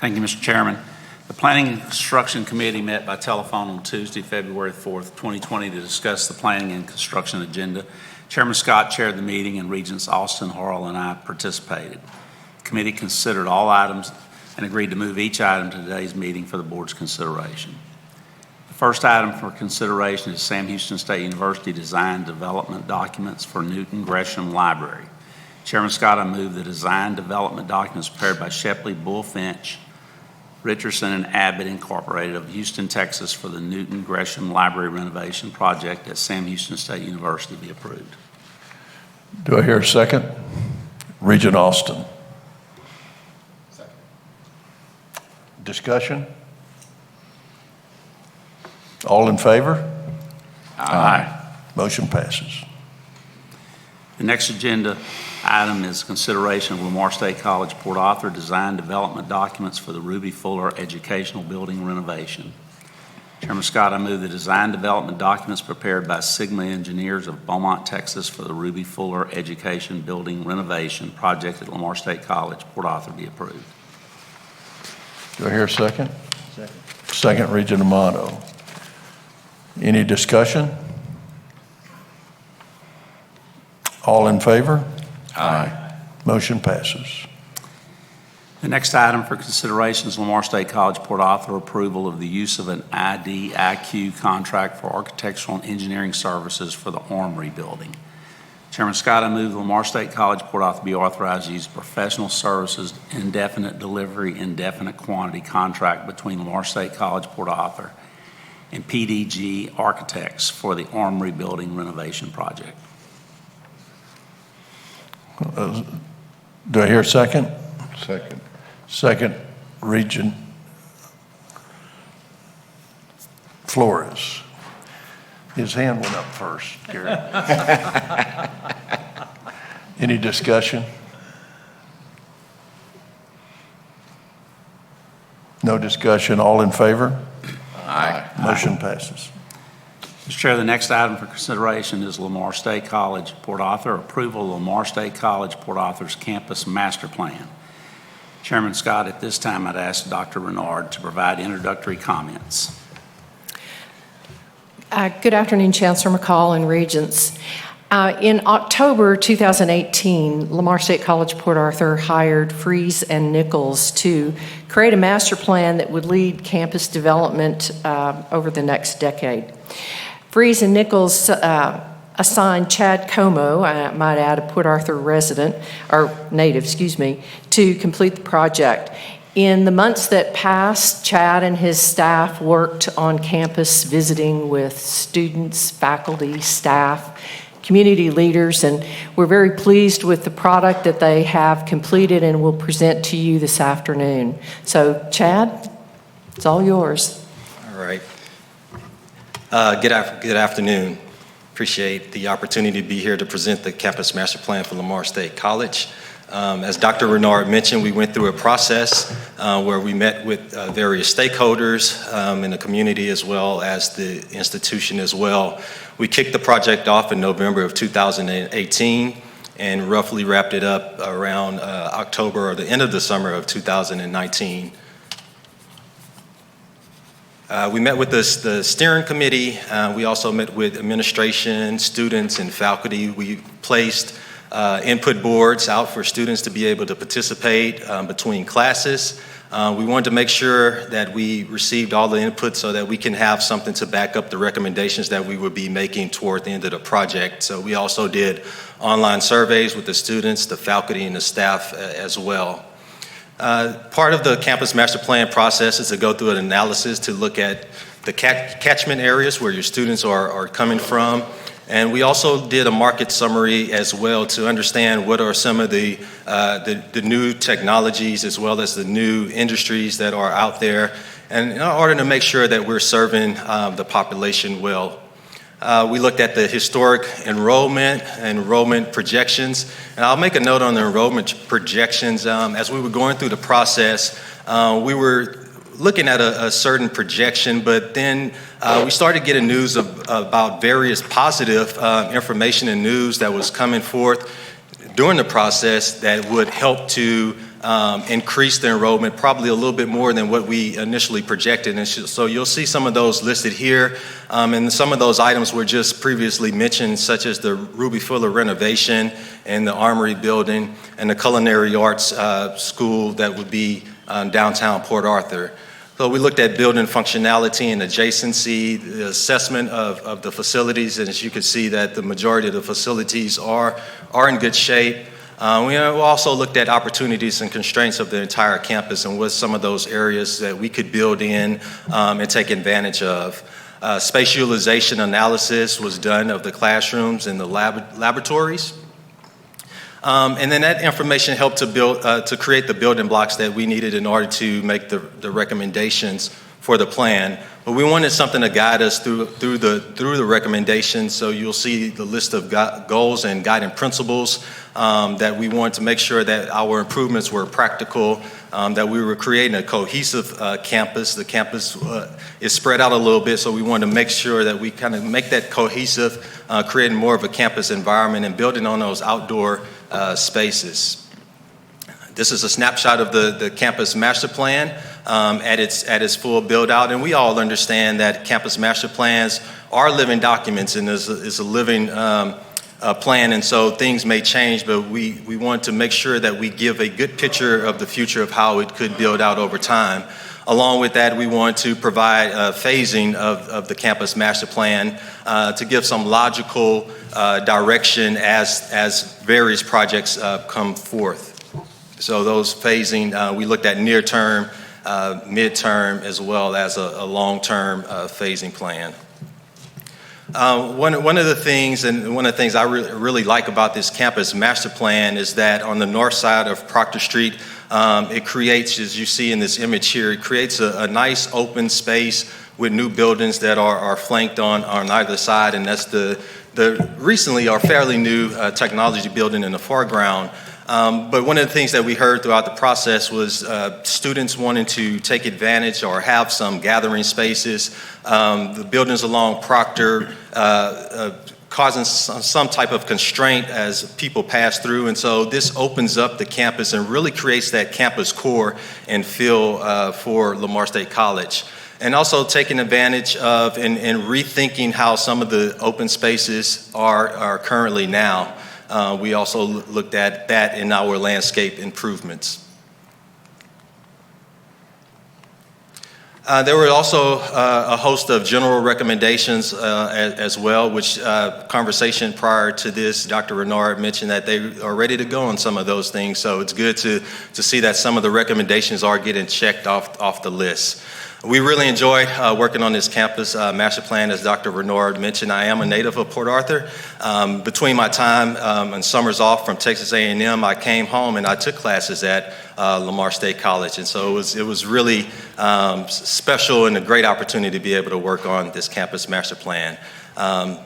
Thank you, Mr. Chairman. The Planning and Construction Committee met by telephone on Tuesday, February 4th, 2020 to discuss the planning and construction agenda. Chairman Scott chaired the meeting and Regents Austin, Harrell, and I participated. The committee considered all items and agreed to move each item to today's meeting for the board's consideration. The first item for consideration is Sam Houston State University design development documents for Newton Gresham Library. Chairman Scott, I move the design development documents prepared by Shepley, Bullfinch, Richardson, and Abbott Incorporated of Houston, Texas for the Newton Gresham Library renovation project at Sam Houston State University be approved. Do I hear a second? Regent Austin. Second. Discussion? All in favor? Aye. Motion passes. The next agenda item is consideration of Lamar State College Port Arthur design development documents for the Ruby Fuller Educational Building renovation. Chairman Scott, I move the design development documents prepared by Sigma Engineers of Beaumont, Texas for the Ruby Fuller Education Building renovation project at Lamar State College, Port Arthur, be approved. Do I hear a second? Second, Regent Amato. Any discussion? All in favor? Aye. Motion passes. The next item for consideration is Lamar State College, Port Arthur approval of the use of an IDIQ contract for architectural and engineering services for the Armory building. Chairman Scott, I move the Lamar State College, Port Arthur be authorized to use professional services, indefinite delivery, indefinite quantity contract between Lamar State College, Port Arthur and PDG Architects for the Armory building renovation project. Do I hear a second? Second. Second, Regent Flores. His hand went up first, Gary. Any discussion? No discussion. All in favor? Aye. Motion passes. Mr. Chair, the next item for consideration is Lamar State College, Port Arthur, approval of Lamar State College, Port Arthur's campus master plan. Chairman Scott, at this time, I'd ask Dr. Renard to provide introductory comments. Good afternoon, Chancellor McCall and Regents. In October 2018, Lamar State College Port Arthur hired Fries and Nichols to create a master plan that would lead campus development over the next decade. Fries and Nichols assigned Chad Como, I might add a Port Arthur resident, or native, to complete the project. In the months that passed, Chad and his staff worked on campus visiting with students, faculty, staff, community leaders, and we're very pleased with the product that they have completed and will present to you this afternoon. So, Chad, it's all yours. All right. Good afternoon. Appreciate the opportunity to be here to present the campus master plan for Lamar State College. As Dr. Renard mentioned, we went through a process where we met with various stakeholders in the community as well as the institution as well. We kicked the project off in November of 2018 and roughly wrapped it up around October or the end of the summer of 2019. We met with the steering committee. We also met with administration, students, and faculty. We placed input boards out for students to be able to participate between classes. We wanted to make sure that we received all the input so that we can have something to back up the recommendations that we would be making toward the end of the project. So we also did online surveys with the students, the faculty, and the staff as well. Part of the campus master plan process is to go through an analysis to look at the catchment areas where your students are coming from. And we also did a market summary as well to understand what are some of the new technologies as well as the new industries that are out there, and in order to make sure that we're serving the population well. We looked at the historic enrollment projections, and I'll make a note on the enrollment projections. As we were going through the process, we were looking at a certain projection, but then we started getting news about various positive information and news that was coming forth during the process that would help to increase the enrollment probably a little bit more than what we initially projected. And so you'll see some of those listed here. And some of those items were just previously mentioned, such as the Ruby Fuller renovation and the Armory building and the Culinary Arts School that would be downtown Port Arthur. So we looked at building functionality and adjacency, the assessment of the facilities, and as you can see that the majority of the facilities are in good shape. We also looked at opportunities and constraints of the entire campus and what some of those areas that we could build in and take advantage of. Space utilization analysis was done of the classrooms and the laboratories. And then that information helped to create the building blocks that we needed in order to make the recommendations for the plan. But we wanted something to guide us through the recommendations. So you'll see the list of goals and guiding principles that we wanted to make sure that our improvements were practical, that we were creating a cohesive campus. The campus is spread out a little bit, so we wanted to make sure that we kind of make that cohesive, creating more of a campus environment and building on those outdoor spaces. This is a snapshot of the campus master plan at its full build out, and we all understand that campus master plans are living documents and is a living plan, and so things may change, but we want to make sure that we give a good picture of the future of how it could build out over time. Along with that, we want to provide phasing of the campus master plan to give some logical direction as various projects come forth. So those phasing, we looked at near term, midterm, as well as a long-term phasing plan. One of the things I really like about this campus master plan is that on the north side of Proctor Street, it creates, as you see in this image here, it creates a nice open space with new buildings that are flanked on either side, and that's the recently or fairly new technology building in the foreground. But one of the things that we heard throughout the process was students wanting to take advantage or have some gathering spaces. The buildings along Proctor causing some type of constraint as people pass through. And so this opens up the campus and really creates that campus core and feel for Lamar State College. And also taking advantage of and rethinking how some of the open spaces are currently now. We also looked at that in our landscape improvements. There were also a host of general recommendations as well, which conversation prior to this, Dr. Renard mentioned that they are ready to go on some of those things. So it's good to see that some of the recommendations are getting checked off the list. We really enjoyed working on this campus master plan. As Dr. Renard mentioned, I am a native of Port Arthur. Between my time and summers off from Texas A&M, I came home and I took classes at Lamar State College. And so it was really special and a great opportunity to be able to work on this campus master plan.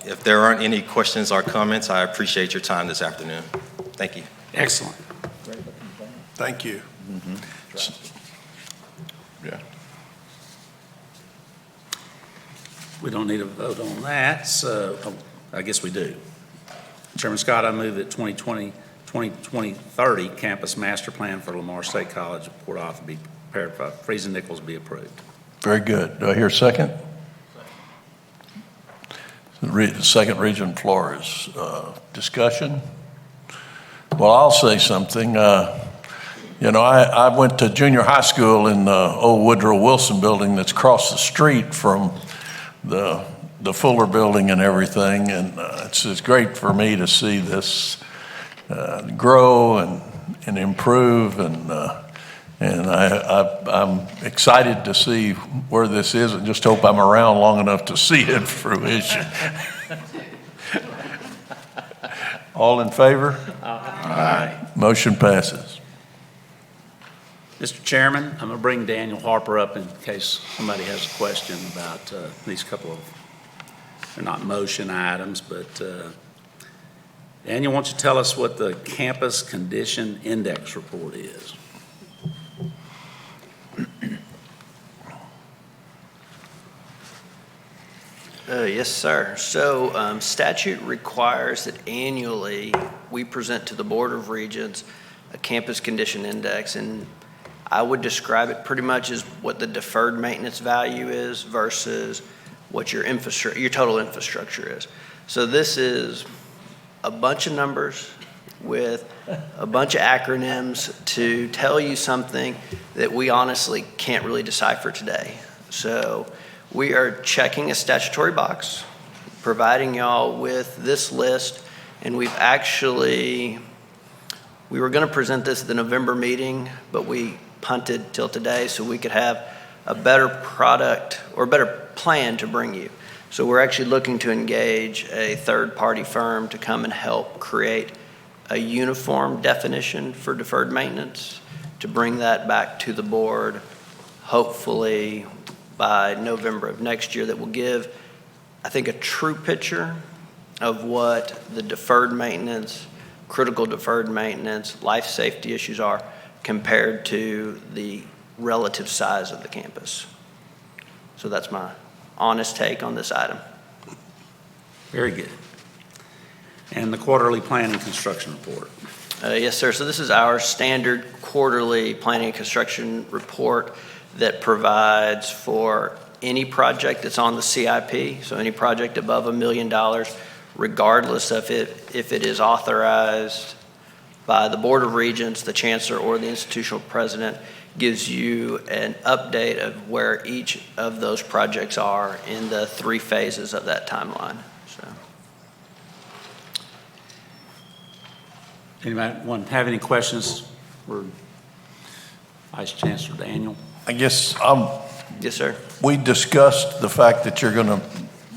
If there aren't any questions or comments, I appreciate your time this afternoon. Thank you. Excellent. Thank you. Mm-hmm. Yeah. We don't need a vote on that, so I guess we do. Chairman Scott, I move that 2020-2030 campus master plan for Lamar State College of Port Arthur be prepared by Freese and Nichols be approved. Very good. Do I hear a second? The second, Regent Flores. Discussion? Well, I'll say something. I went to junior high school in the old Woodrow Wilson building that's across the street from the Fuller building and everything, and it's great for me to see this grow and improve, and I'm excited to see where this is, and just hope I'm around long enough to see it fruition. All in favor? Aye. Motion passes. Mr. Chairman, I'm going to bring Daniel Harper up in case somebody has a question about these couple of, they're not motion items, but Daniel, why don't you tell us what the Campus Condition Index Report is? Yes, sir. So statute requires that annually we present to the Board of Regents a campus condition index, and I would describe it pretty much as what the deferred maintenance value is versus what your total infrastructure is. So this is a bunch of numbers with a bunch of acronyms to tell you something that we honestly can't really decipher today. So we are checking a statutory box, providing y'all with this list, and we were going to present this at the November meeting, but we punted till today so we could have a better product or a better plan to bring you. So we're actually looking to engage a third-party firm to come and help create a uniform definition for deferred maintenance, to bring that back to the board, hopefully by November of next year that will give, I think, a true picture of what the deferred maintenance, critical deferred maintenance, life safety issues are compared to the relative size of the campus. So that's my honest take on this item. Very good. And the quarterly planning construction report. Yes, sir. So this is our standard quarterly planning and construction report that provides for any project that's on the CIP, so any project above $1 million, regardless of if it is authorized by the Board of Regents, the Chancellor, or the institutional president, gives you an update of where each of those projects are in the 3 phases of that timeline. So. Anyone have any questions for Vice Chancellor Daniel? I guess Yes, sir. we discussed the fact that you're going to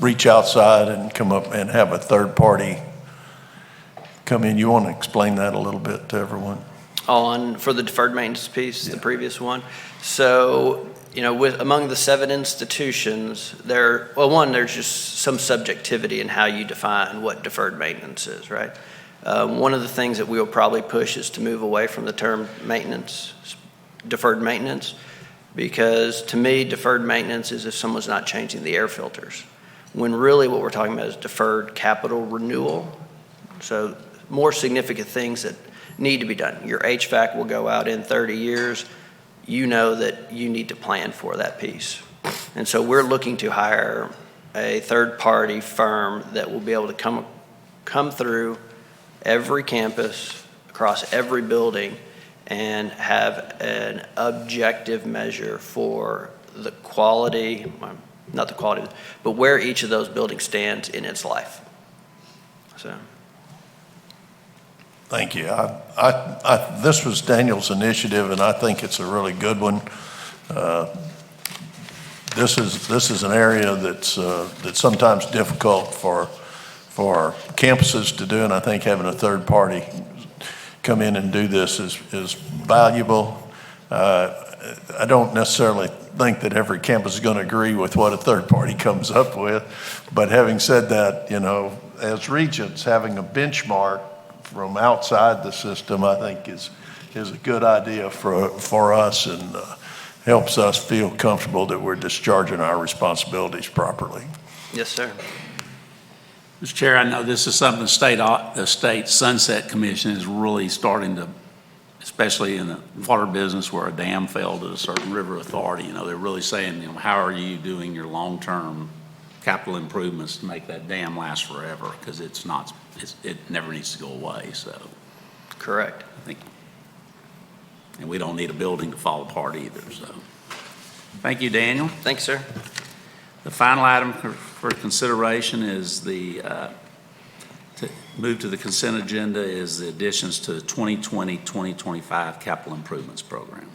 reach outside and come up and have a third party come in. You want to explain that a little bit to everyone? For the deferred maintenance piece, the previous one. So, among the 7 institutions, there's just some subjectivity in how you define what deferred maintenance is, right? One of the things that we will probably push is to move away from the term deferred maintenance, because to me, deferred maintenance is if someone's not changing the air filters, when really what we're talking about is deferred capital renewal. So more significant things that need to be done. Your HVAC will go out in 30 years. You know that you need to plan for that piece. And so we're looking to hire a third-party firm that will be able to come through every campus, across every building, and have an objective measure for the quality, not the quality, but where each of those buildings stands in its life. So. Thank you. This was Daniel's initiative, and I think it's a really good one. This is an area that's sometimes difficult for campuses to do, and I think having a third party come in and do this is valuable. I don't necessarily think that every campus is going to agree with what a third party comes up with, but having said that, as Regents, having a benchmark from outside the system, I think is a good idea for us, and helps us feel comfortable that we're discharging our responsibilities properly. Yes, sir. Mr. Chair, I know this is something the state Sunset Commission is really starting to, especially in the water business where a dam failed at a certain river authority. They're really saying, how are you doing your long-term capital improvements to make that dam last forever? Because it never needs to go away. So, correct. I think, and we don't need a building to fall apart either. So, thank you, Daniel. Thanks, sir. The final item for consideration is to move to the consent agenda is the additions to the 2020-2025 capital improvements program.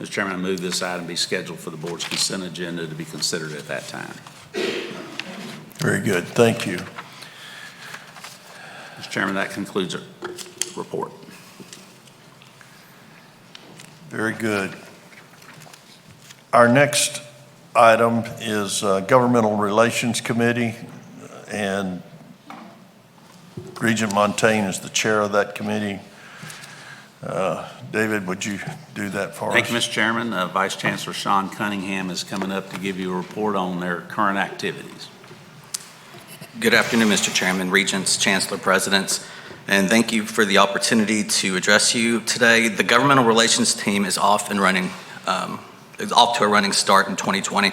Mr. Chairman, I move this item be scheduled for the board's consent agenda to be considered at that time. Very good. Thank you. Mr. Chairman, that concludes our report. Very good. Our next item is Governmental Relations Committee, and Regent Montaigne is the chair of that committee. David, would you do that for us? Thank you, Mr. Chairman. Vice Chancellor Sean Cunningham is coming up to give you a report on their current activities. Good afternoon, Mr. Chairman, Regents, Chancellor, Presidents, and thank you for the opportunity to address you today. The Governmental Relations team is off and running. Is off to a running start in 2020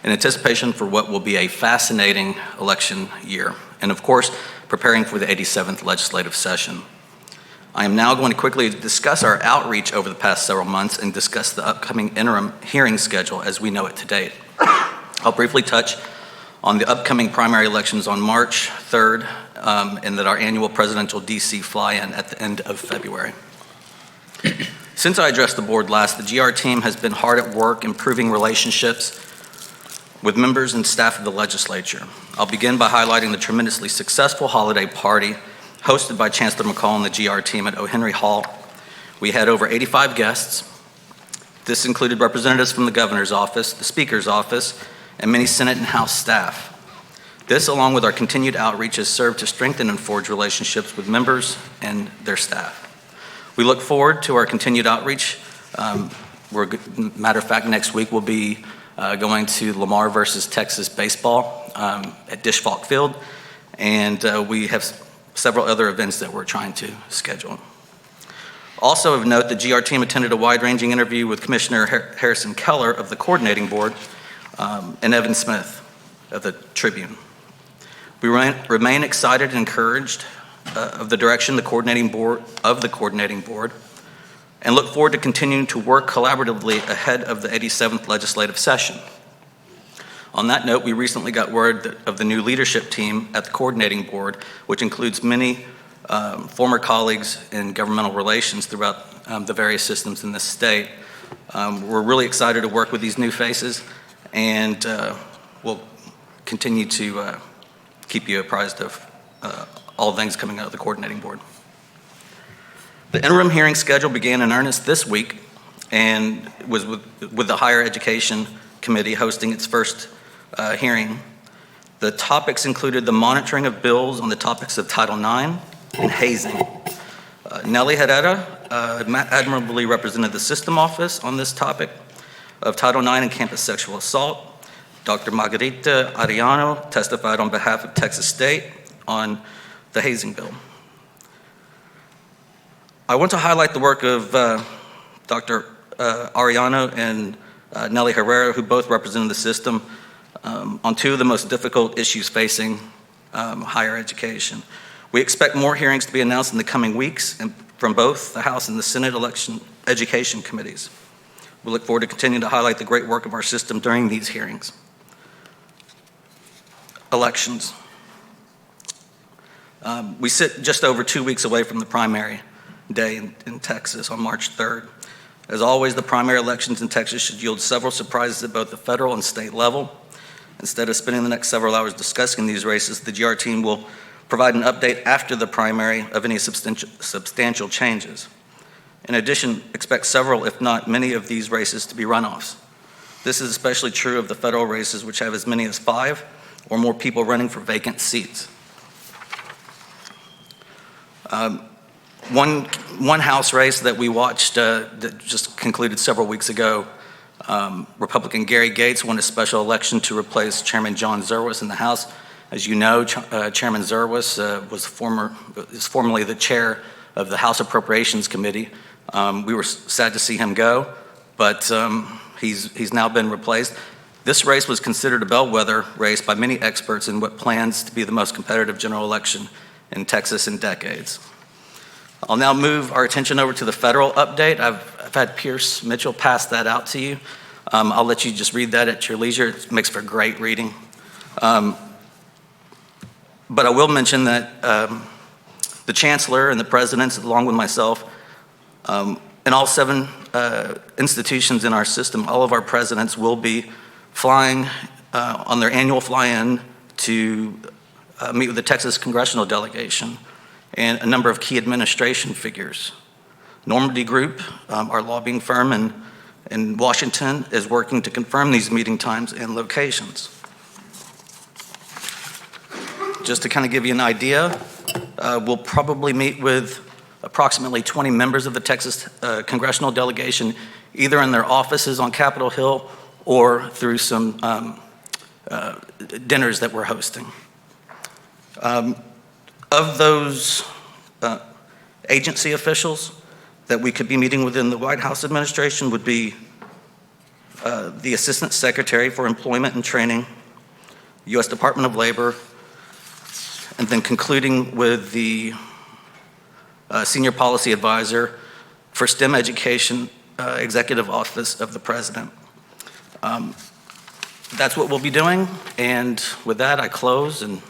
in anticipation for what will be a fascinating election year, and of course, preparing for the 87th legislative session. I am now going to quickly discuss our outreach over the past several months and discuss the upcoming interim hearing schedule as we know it to date. I'll briefly touch on the upcoming primary elections on March 3rd, and that our annual presidential DC fly-in at the end of February. Since I addressed the board last, the GR team has been hard at work improving relationships with members and staff of the legislature. I'll begin by highlighting the tremendously successful holiday party hosted by Chancellor McCall and the GR team at O. Henry Hall. We had over 85 guests, This included representatives from the governor's office, the speaker's office, and many Senate and House staff. This, along with our continued outreach, has served to strengthen and forge relationships with members and their staff. We look forward to our continued outreach. Matter of fact, next week we'll be going to Lamar versus Texas baseball at Dish Falk Field, and we have several other events that we're trying to schedule. Also of note, the GR team attended a wide-ranging interview with Commissioner Harrison Keller of the Coordinating Board and Evan Smith of the Tribune. We remain excited and encouraged of the direction the Coordinating Board and look forward to continuing to work collaboratively ahead of the 87th legislative session. On that note, we recently got word of the new leadership team at the Coordinating Board, which includes many former colleagues in governmental relations throughout the various systems in this state. We're really excited to work with these new faces, and we'll continue to keep you apprised of all things coming out of the Coordinating Board. The interim hearing schedule began in earnest this week and was with the Higher Education Committee hosting its first hearing. The topics included the monitoring of bills on the topics of Title IX and hazing. Nellie Herrera admirably represented the system office on this topic of Title IX and campus sexual assault. Dr. Margarita Arellano testified on behalf of Texas State on the hazing bill. I want to highlight the work of Dr. Arellano and Nellie Herrera, who both represented the system on two of the most difficult issues facing higher education. We expect more hearings to be announced in the coming weeks and from both the House and the Senate education committees. We look forward to continuing to highlight the great work of our system during these hearings. Elections. We sit just over 2 weeks away from the primary day in Texas on March 3rd. As always, the primary elections in Texas should yield several surprises at both the federal and state level. Instead of spending the next several hours discussing these races, the GR team will provide an update after the primary of any substantial changes. In addition, expect several, if not many, of these races to be runoffs. This is especially true of the federal races, which have as many as 5 or more people running for vacant seats. One House race that we watched that just concluded several weeks ago, Republican Gary Gates won a special election to replace Chairman John Zerwas in the House. As you know, Chairman Zerwas is formerly the chair of the House Appropriations Committee. We were sad to see him go, but he's now been replaced. This race was considered a bellwether race by many experts in what plans to be the most competitive general election in Texas in decades. I'll now move our attention over to the federal update. I've had Pierce Mitchell pass that out to you. I'll let you just read that at your leisure. It makes for great reading. But I will mention that the chancellor and the presidents, along with myself, and all 7 institutions in our system, all of our presidents will be flying on their annual fly-in to meet with the Texas congressional delegation and a number of key administration figures. Normandy Group, our lobbying firm in Washington, is working to confirm these meeting times and locations. Just to kind of give you an idea, we'll probably meet with approximately 20 members of the Texas congressional delegation, either in their offices on Capitol Hill or through some dinners that we're hosting. Of those agency officials that we could be meeting within the White House administration would be the Assistant Secretary for Employment and Training, U.S. Department of Labor, and then concluding with the Senior Policy Advisor for STEM Education, Executive Office of the President. That's what we'll be doing, and with that, I close and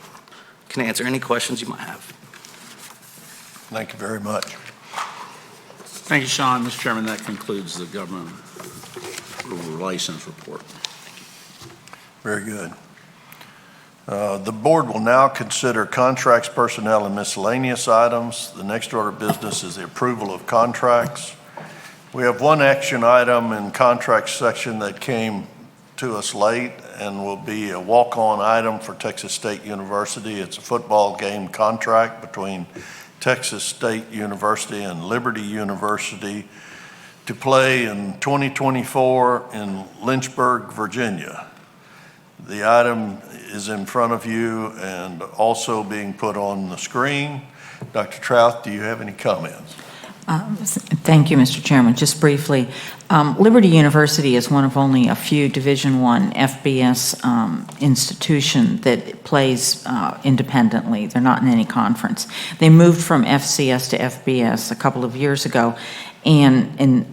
can answer any questions you might have. Thank you very much. Thank you, Sean. Mr. Chairman, that concludes the government relations report. Very good. The board will now consider contracts, personnel, and miscellaneous items. The next order of business is the approval of contracts. We have one action item in contract section that came to us late and will be a walk-on item for Texas State University. It's a football game contract between Texas State University and Liberty University to play in 2024 in Lynchburg, Virginia. The item is in front of you and also being put on the screen. Dr. Trouth, do you have any comments? Thank you, Mr. Chairman. Just briefly, Liberty University is one of only a few Division I FBS institution that plays independently. They're not in any conference. They moved from FCS to FBS a couple of years ago and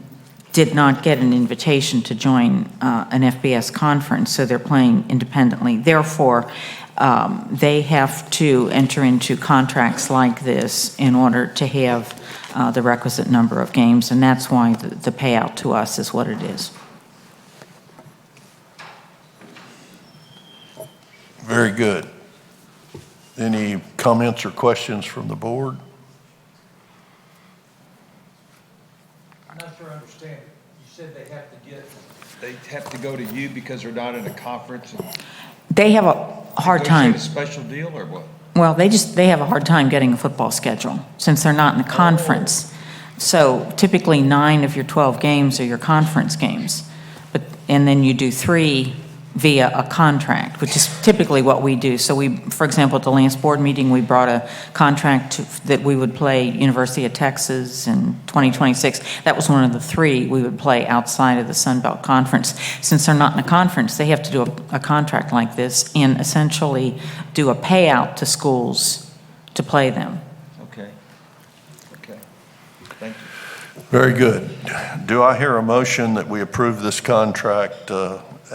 did not get an invitation to join an FBS conference, so they're playing independently. Therefore, they have to enter into contracts like this in order to have the requisite number of games, and that's why the payout to us is what it is. Very good. Any comments or questions from the board? I'm not sure I understand. You said they have to go to you because they're not in a conference? They have a hard time. A special deal or what? Well, they have a hard time getting a football schedule since they're not in a conference. So typically 9 of your 12 games are your conference games, and then you do 3 via a contract, which is typically what we do. So we, for example, at the last board meeting, we brought a contract that we would play University of Texas in 2026. That was one of the 3 we would play outside of the Sun Belt Conference. Since they're not in a conference, they have to do a contract like this and essentially do a payout to schools to play them. Okay. Thank you. Very good. Do I hear a motion that we approve this contract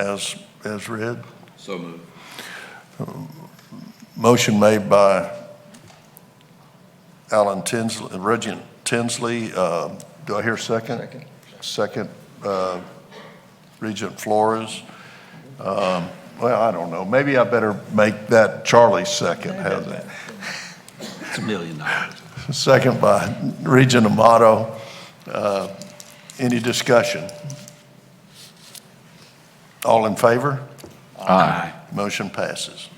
as read? So moved. Motion made by Alan Tinsley, Regent Tinsley. Do I hear a second? Second, Regent Flores. Well, I don't know. Maybe I better make that Charlie's second. How's that? It's $1 million. Second by Regent Amato. Any discussion? All in favor? Aye. Motion passes.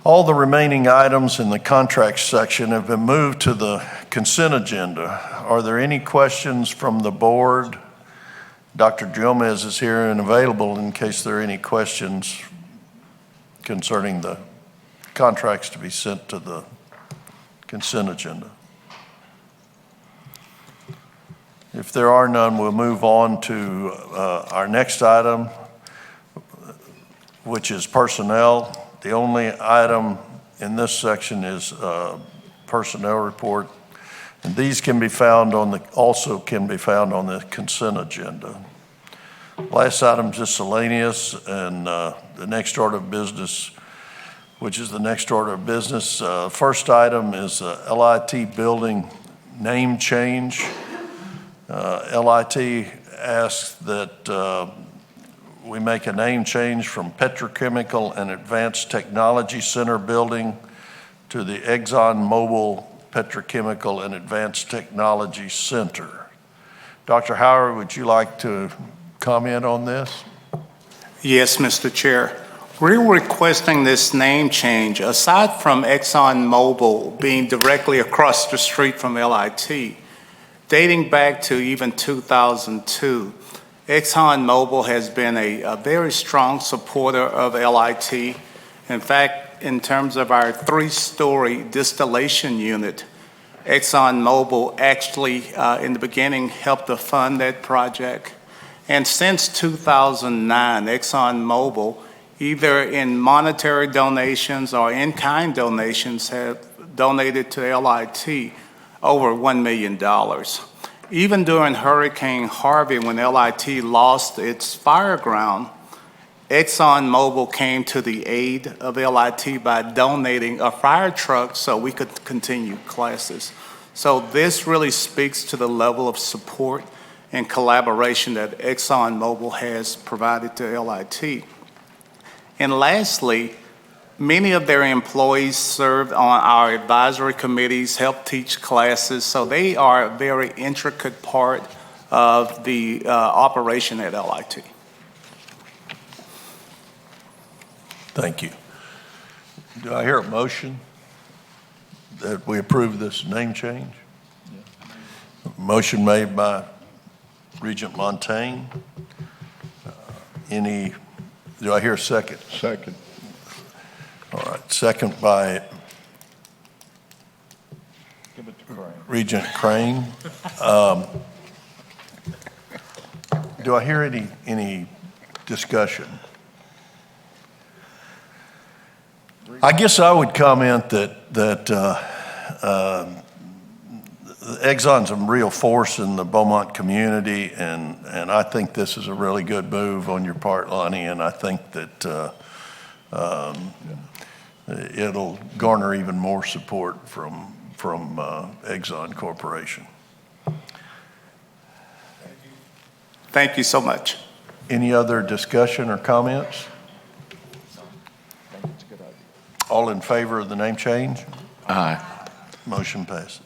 All the remaining items in the contract section have been moved to the consent agenda. Are there any questions from the board? Dr. Gomez is here and available in case there are any questions concerning the contracts to be sent to the consent agenda. If there are none, we'll move on to our next item, which is personnel. The only item in this section is personnel report, and these can be found also can be found on the consent agenda. Last item is miscellaneous, and the next order of business, which is the next order of business. First item is LIT building name change. LIT asks that we make a name change from Petrochemical and Advanced Technology Center building to the ExxonMobil Petrochemical and Advanced Technology Center. Dr. Howard, would you like to comment on this? Yes, Mr. Chair. We're requesting this name change. Aside from ExxonMobil being directly across the street from LIT, dating back to even 2002, ExxonMobil has been a very strong supporter of LIT. In fact, in terms of our 3-story distillation unit, ExxonMobil actually, in the beginning, helped to fund that project. And since 2009, ExxonMobil, either in monetary donations or in-kind donations, have donated to LIT over $1 million. Even during Hurricane Harvey, when LIT lost its fire ground, ExxonMobil came to the aid of LIT by donating a fire truck so we could continue classes. So this really speaks to the level of support and collaboration that ExxonMobil has provided to LIT. And lastly, Many of their employees served on our advisory committees, help teach classes, so they are a very intricate part of the operation at LIT. Thank you. Do I hear a motion that we approve this name change? Motion made by Regent Montaigne. Do I hear a second? Second. All right, second by Give it to Crane. Regent Crane. Do I hear any discussion? I guess I would comment that Exxon's a real force in the Beaumont community, and I think this is a really good move on your part, Lonnie, and I think that it'll garner even more support from Exxon Corporation. Thank you so much. Any other discussion or comments? All in favor of the name change? Aye. Motion passes.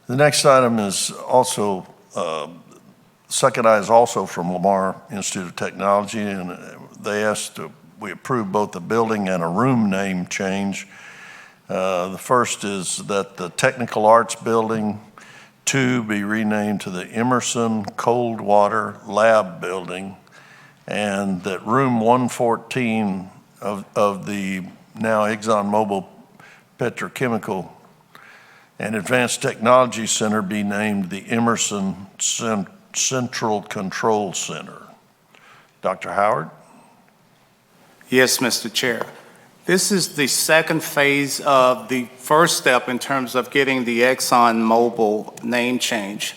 The next item is also, second item is also from Lamar Institute of Technology, and they asked we approve both the building and a room name change. The first is that the Technical Arts Building 2 be renamed to the Emerson Cold Water Lab Building, and that room 114 of the now ExxonMobil Petrochemical and Advanced Technology Center be named the Emerson Central Control Center. Dr. Howard? Yes, Mr. Chair. This is the second phase of the first step in terms of getting the ExxonMobil name change.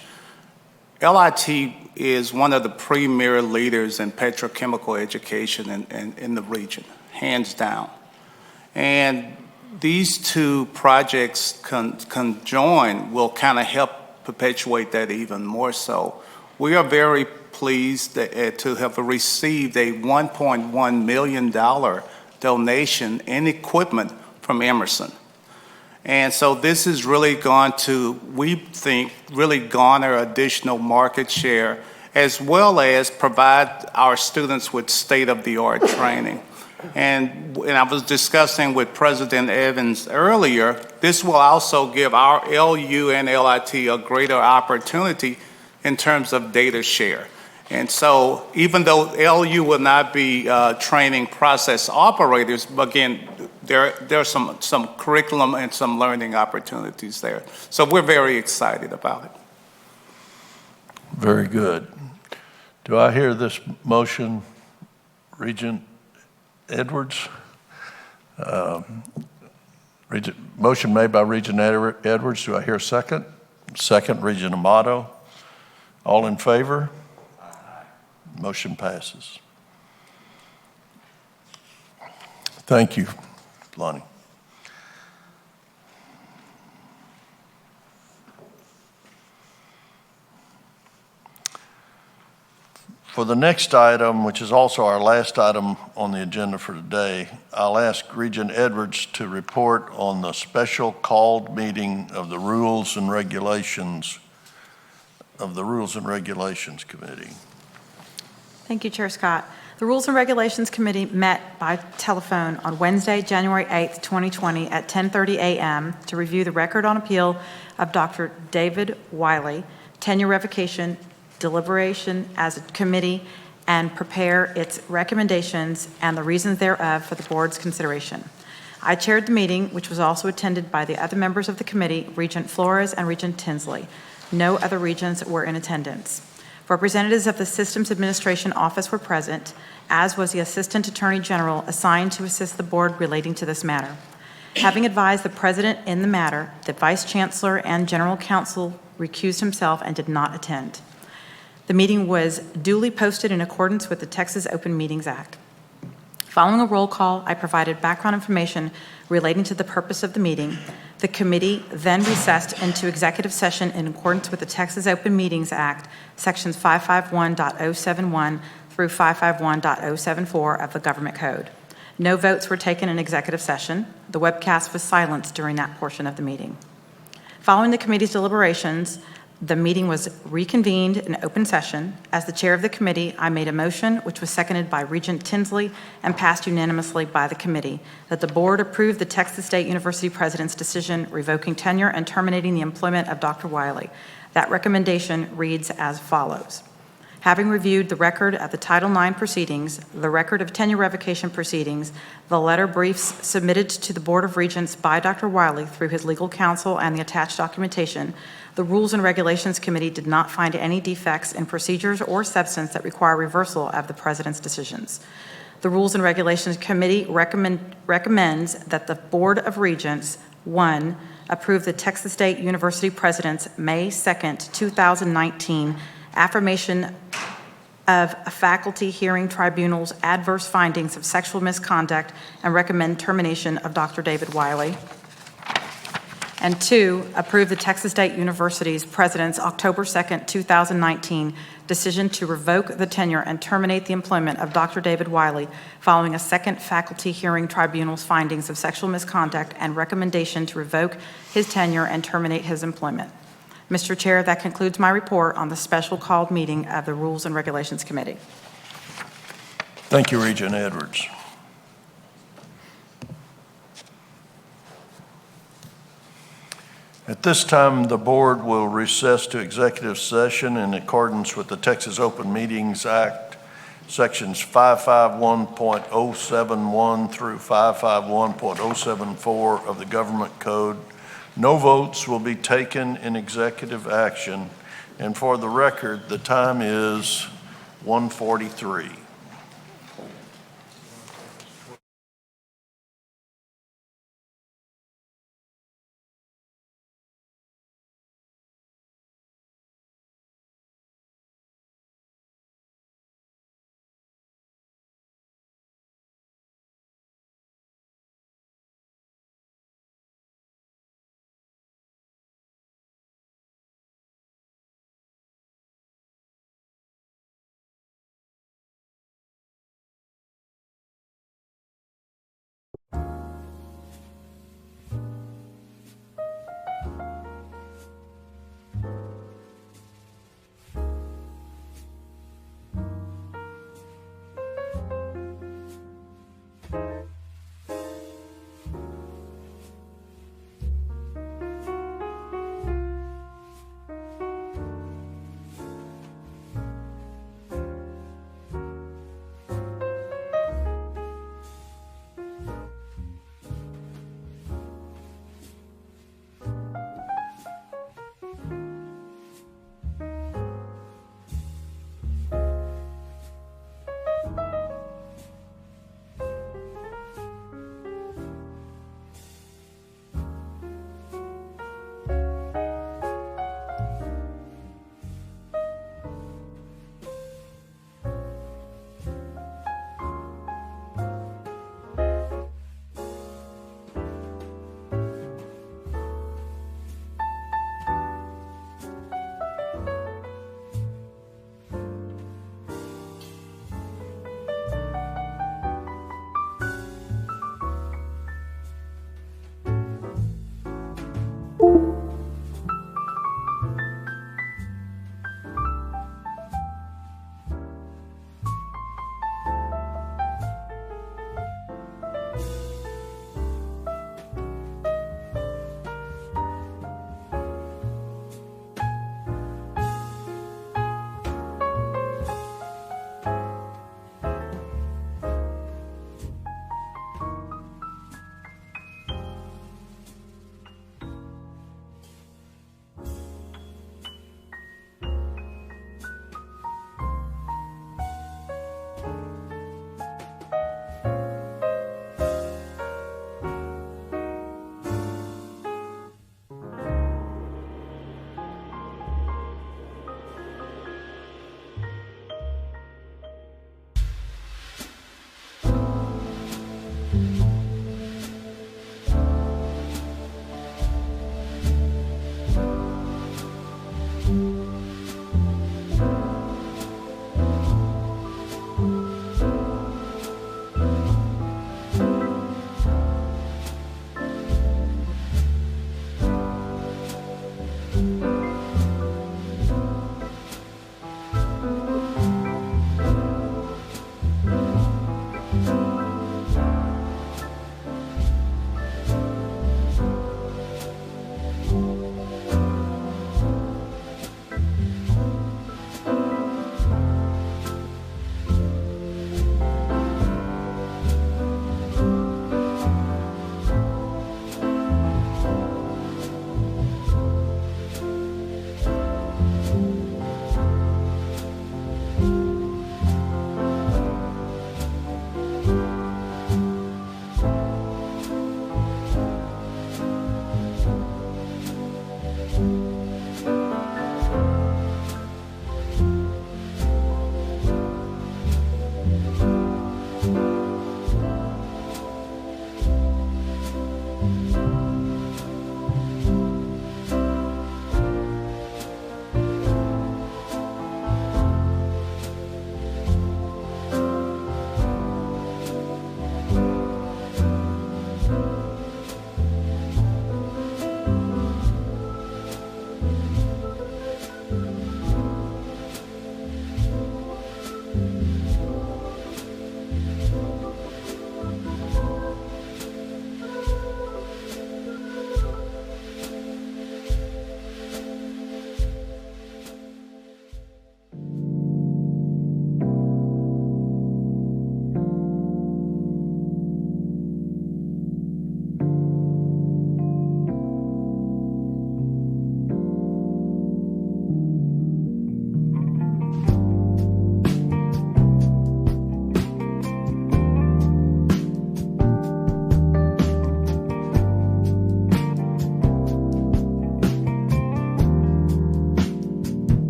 LIT is one of the premier leaders in petrochemical education in the region, hands down. And these two projects conjoined will kind of help perpetuate that even more so. We are very pleased to have received a $1.1 million donation in equipment from Emerson. And so this is really going to, we think, really garner additional market share as well as provide our students with state-of-the-art training. And I was discussing with President Evans earlier, this will also give our LU and LIT a greater opportunity in terms of data share. And so even though LU will not be training process operators, but again, there's some curriculum and some learning opportunities there. So we're very excited about it. Very good. Do I hear this motion, Regent Edwards? Motion made by Regent Edwards. Do I hear a second? Second, Regent Amato. All in favor? Motion passes. Thank you, Lonnie. For the next item, which is also our last item on the agenda for today, I'll ask Regent Edwards to report on the special called meeting of the Rules and Regulations Committee. Thank you, Chair Scott. The Rules and Regulations Committee met by telephone on Wednesday, January 8th, 2020 at 10:30 a.m. to review the record on appeal of Dr. David Wiley, tenure revocation, deliberation as a committee, and prepare its recommendations and the reasons thereof for the board's consideration. I chaired the meeting, which was also attended by the other members of the committee, Regent Flores and Regent Tinsley. No other regents were in attendance. Representatives of the Systems Administration Office were present, as was the Assistant Attorney General assigned to assist the board relating to this matter. Having advised the President in the matter, the Vice Chancellor and General Counsel recused himself and did not attend. The meeting was duly posted in accordance with the Texas Open Meetings Act. Following a roll call, I provided background information relating to the purpose of the meeting, the The committee then recessed into executive session in accordance with the Texas Open Meetings Act, Sections 551.071 through 551.074 of the Government Code. No votes were taken in executive session. The webcast was silenced during that portion of the meeting. Following the committee's deliberations, the meeting was reconvened in open session. As the chair of the committee, I made a motion, which was seconded by Regent Tinsley and passed unanimously by the committee, that the board approve the Texas State University president's decision revoking tenure and terminating the employment of Dr. Wiley. That recommendation reads as follows. Having reviewed the record of the Title IX proceedings, the record of tenure revocation proceedings, the letter briefs submitted to the Board of Regents by Dr. Wiley through his legal counsel and the attached documentation, the Rules and Regulations Committee did not find any defects in procedures or substance that require reversal of the President's decisions. The Rules and Regulations Committee recommends that the Board of Regents, 1, approve the Texas State University President's May 2nd, 2019 affirmation of a faculty hearing tribunal's adverse findings of sexual misconduct and recommend termination of Dr. David Wiley. And 2, approve the Texas State University's president's October 2nd, 2019 decision to revoke the tenure and terminate the employment of Dr. David Wiley following a second faculty hearing tribunal's findings of sexual misconduct and recommendation to revoke his tenure and terminate his employment. Mr. Chair, that concludes my report on the special called meeting of the Rules and Regulations Committee. Thank you, Regent Edwards. At this time, the board will recess to executive session in accordance with the Texas Open Meetings Act, sections 551.071 through 551.074 of the Government Code. No votes will be taken in executive action. And for the record, the time is 1:43.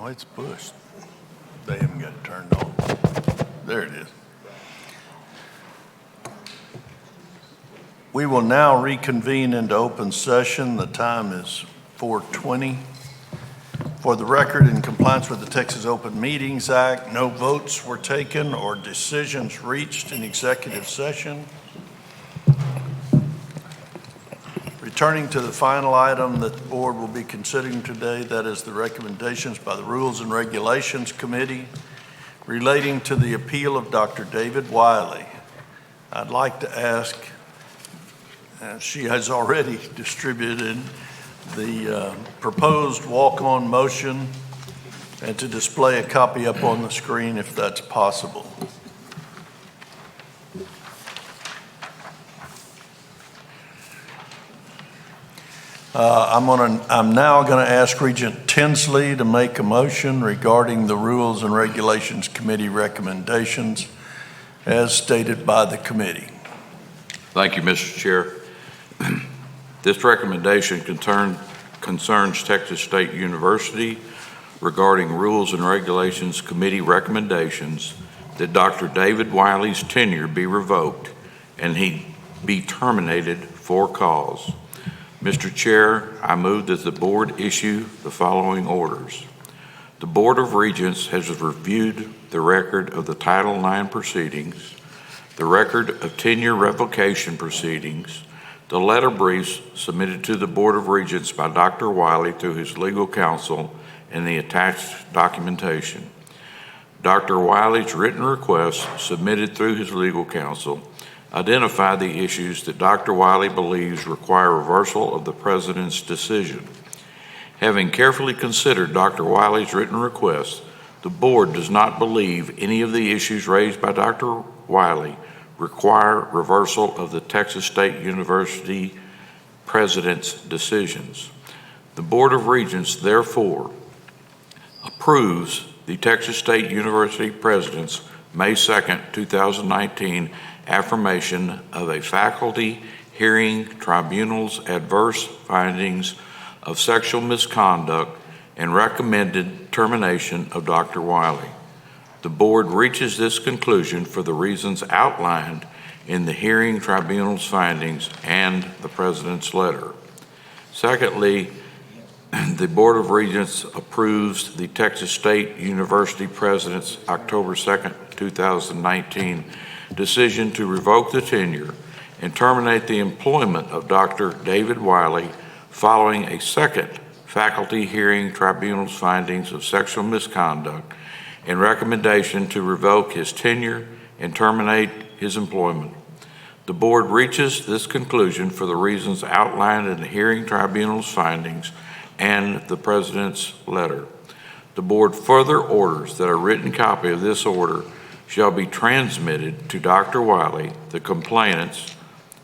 Oh, it's pushed. They haven't got it turned on. There it is. We will now reconvene into open session. The time is 4:20. For the record, in compliance with the Texas Open Meetings Act, no votes were taken or decisions reached in executive session. Returning to the final item that the board will be considering today, that is the recommendations by the Rules and Regulations Committee relating to the appeal of Dr. David Wiley. I'd like to ask, she has already distributed the proposed walk-on motion and to display a copy up on the screen if that's possible. I'm now going to ask Regent Tinsley to make a motion regarding the Rules and Regulations Committee recommendations as stated by the committee. Thank you, Mr. Chair. This recommendation concerns Texas State University regarding Rules and Regulations Committee recommendations that Dr. David Wiley's tenure be revoked and he be terminated for cause. Mr. Chair, I move that the board issue the following orders. The Board of Regents has reviewed the record of the Title IX proceedings, the record of tenure revocation proceedings, the letter briefs submitted to the Board of Regents by Dr. Wiley through his legal counsel, and the attached documentation. Dr. Wiley's written requests submitted through his legal counsel identify the issues that Dr. Wiley believes require reversal of the President's decision. Having carefully considered Dr. Wiley's written requests, the board does not believe any of the issues raised by Dr. Wiley require reversal of the Texas State University President's decisions. The Board of Regents, therefore, approves the Texas State University President's May 2nd, 2019 affirmation of a faculty hearing tribunal's adverse findings of sexual misconduct and recommended termination of Dr. Wiley. The board reaches this conclusion for the reasons outlined in the hearing tribunal's findings and the President's letter. Secondly, the Board of Regents approves the Texas State University President's October 2nd, 2019 decision to revoke the tenure and terminate the employment of Dr. David Wiley following a second faculty hearing tribunal's findings of sexual misconduct and recommendation to revoke his tenure and terminate his employment. The board reaches this conclusion for the reasons outlined in the hearing tribunal's findings and the President's letter. The board further orders that a written copy of this order shall be transmitted to Dr. Wiley, the complainants,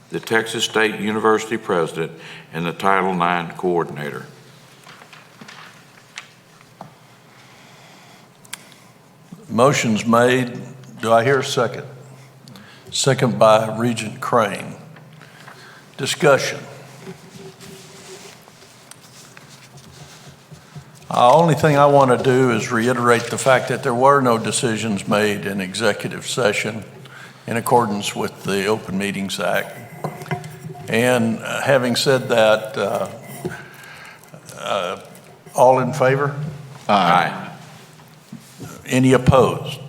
the Texas State University President, and the Title IX Coordinator. Motion's made. Do I hear a second? Second by Regent Crane. Discussion. The only thing I want to do is reiterate the fact that there were no decisions made in executive session in accordance with the Open Meetings Act. And having said that, all in favor? Aye. Any opposed?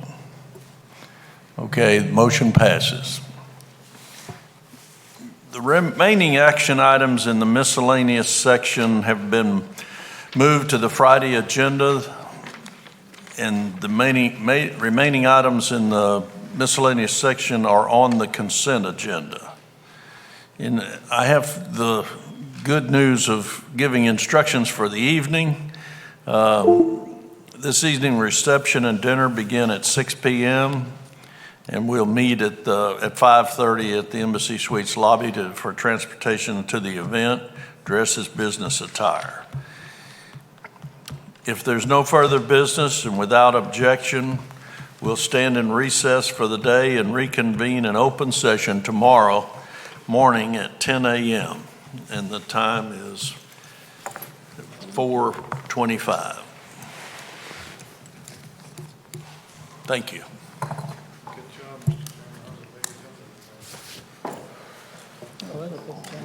Okay, the motion passes. The remaining action items in the miscellaneous section have been moved to the Friday agenda, and the remaining items in the miscellaneous section are on the consent agenda. And I have the good news of giving instructions for the evening. This evening reception and dinner begin at 6 p.m. and we'll meet at 5:30 at the Embassy Suites lobby for transportation to the event. Dress as business attire. If there's no further business and without objection, we'll stand in recess for the day and reconvene in open session tomorrow morning at 10 a.m. and the time is 4:25. Thank you. Good job, Mr. Chairman.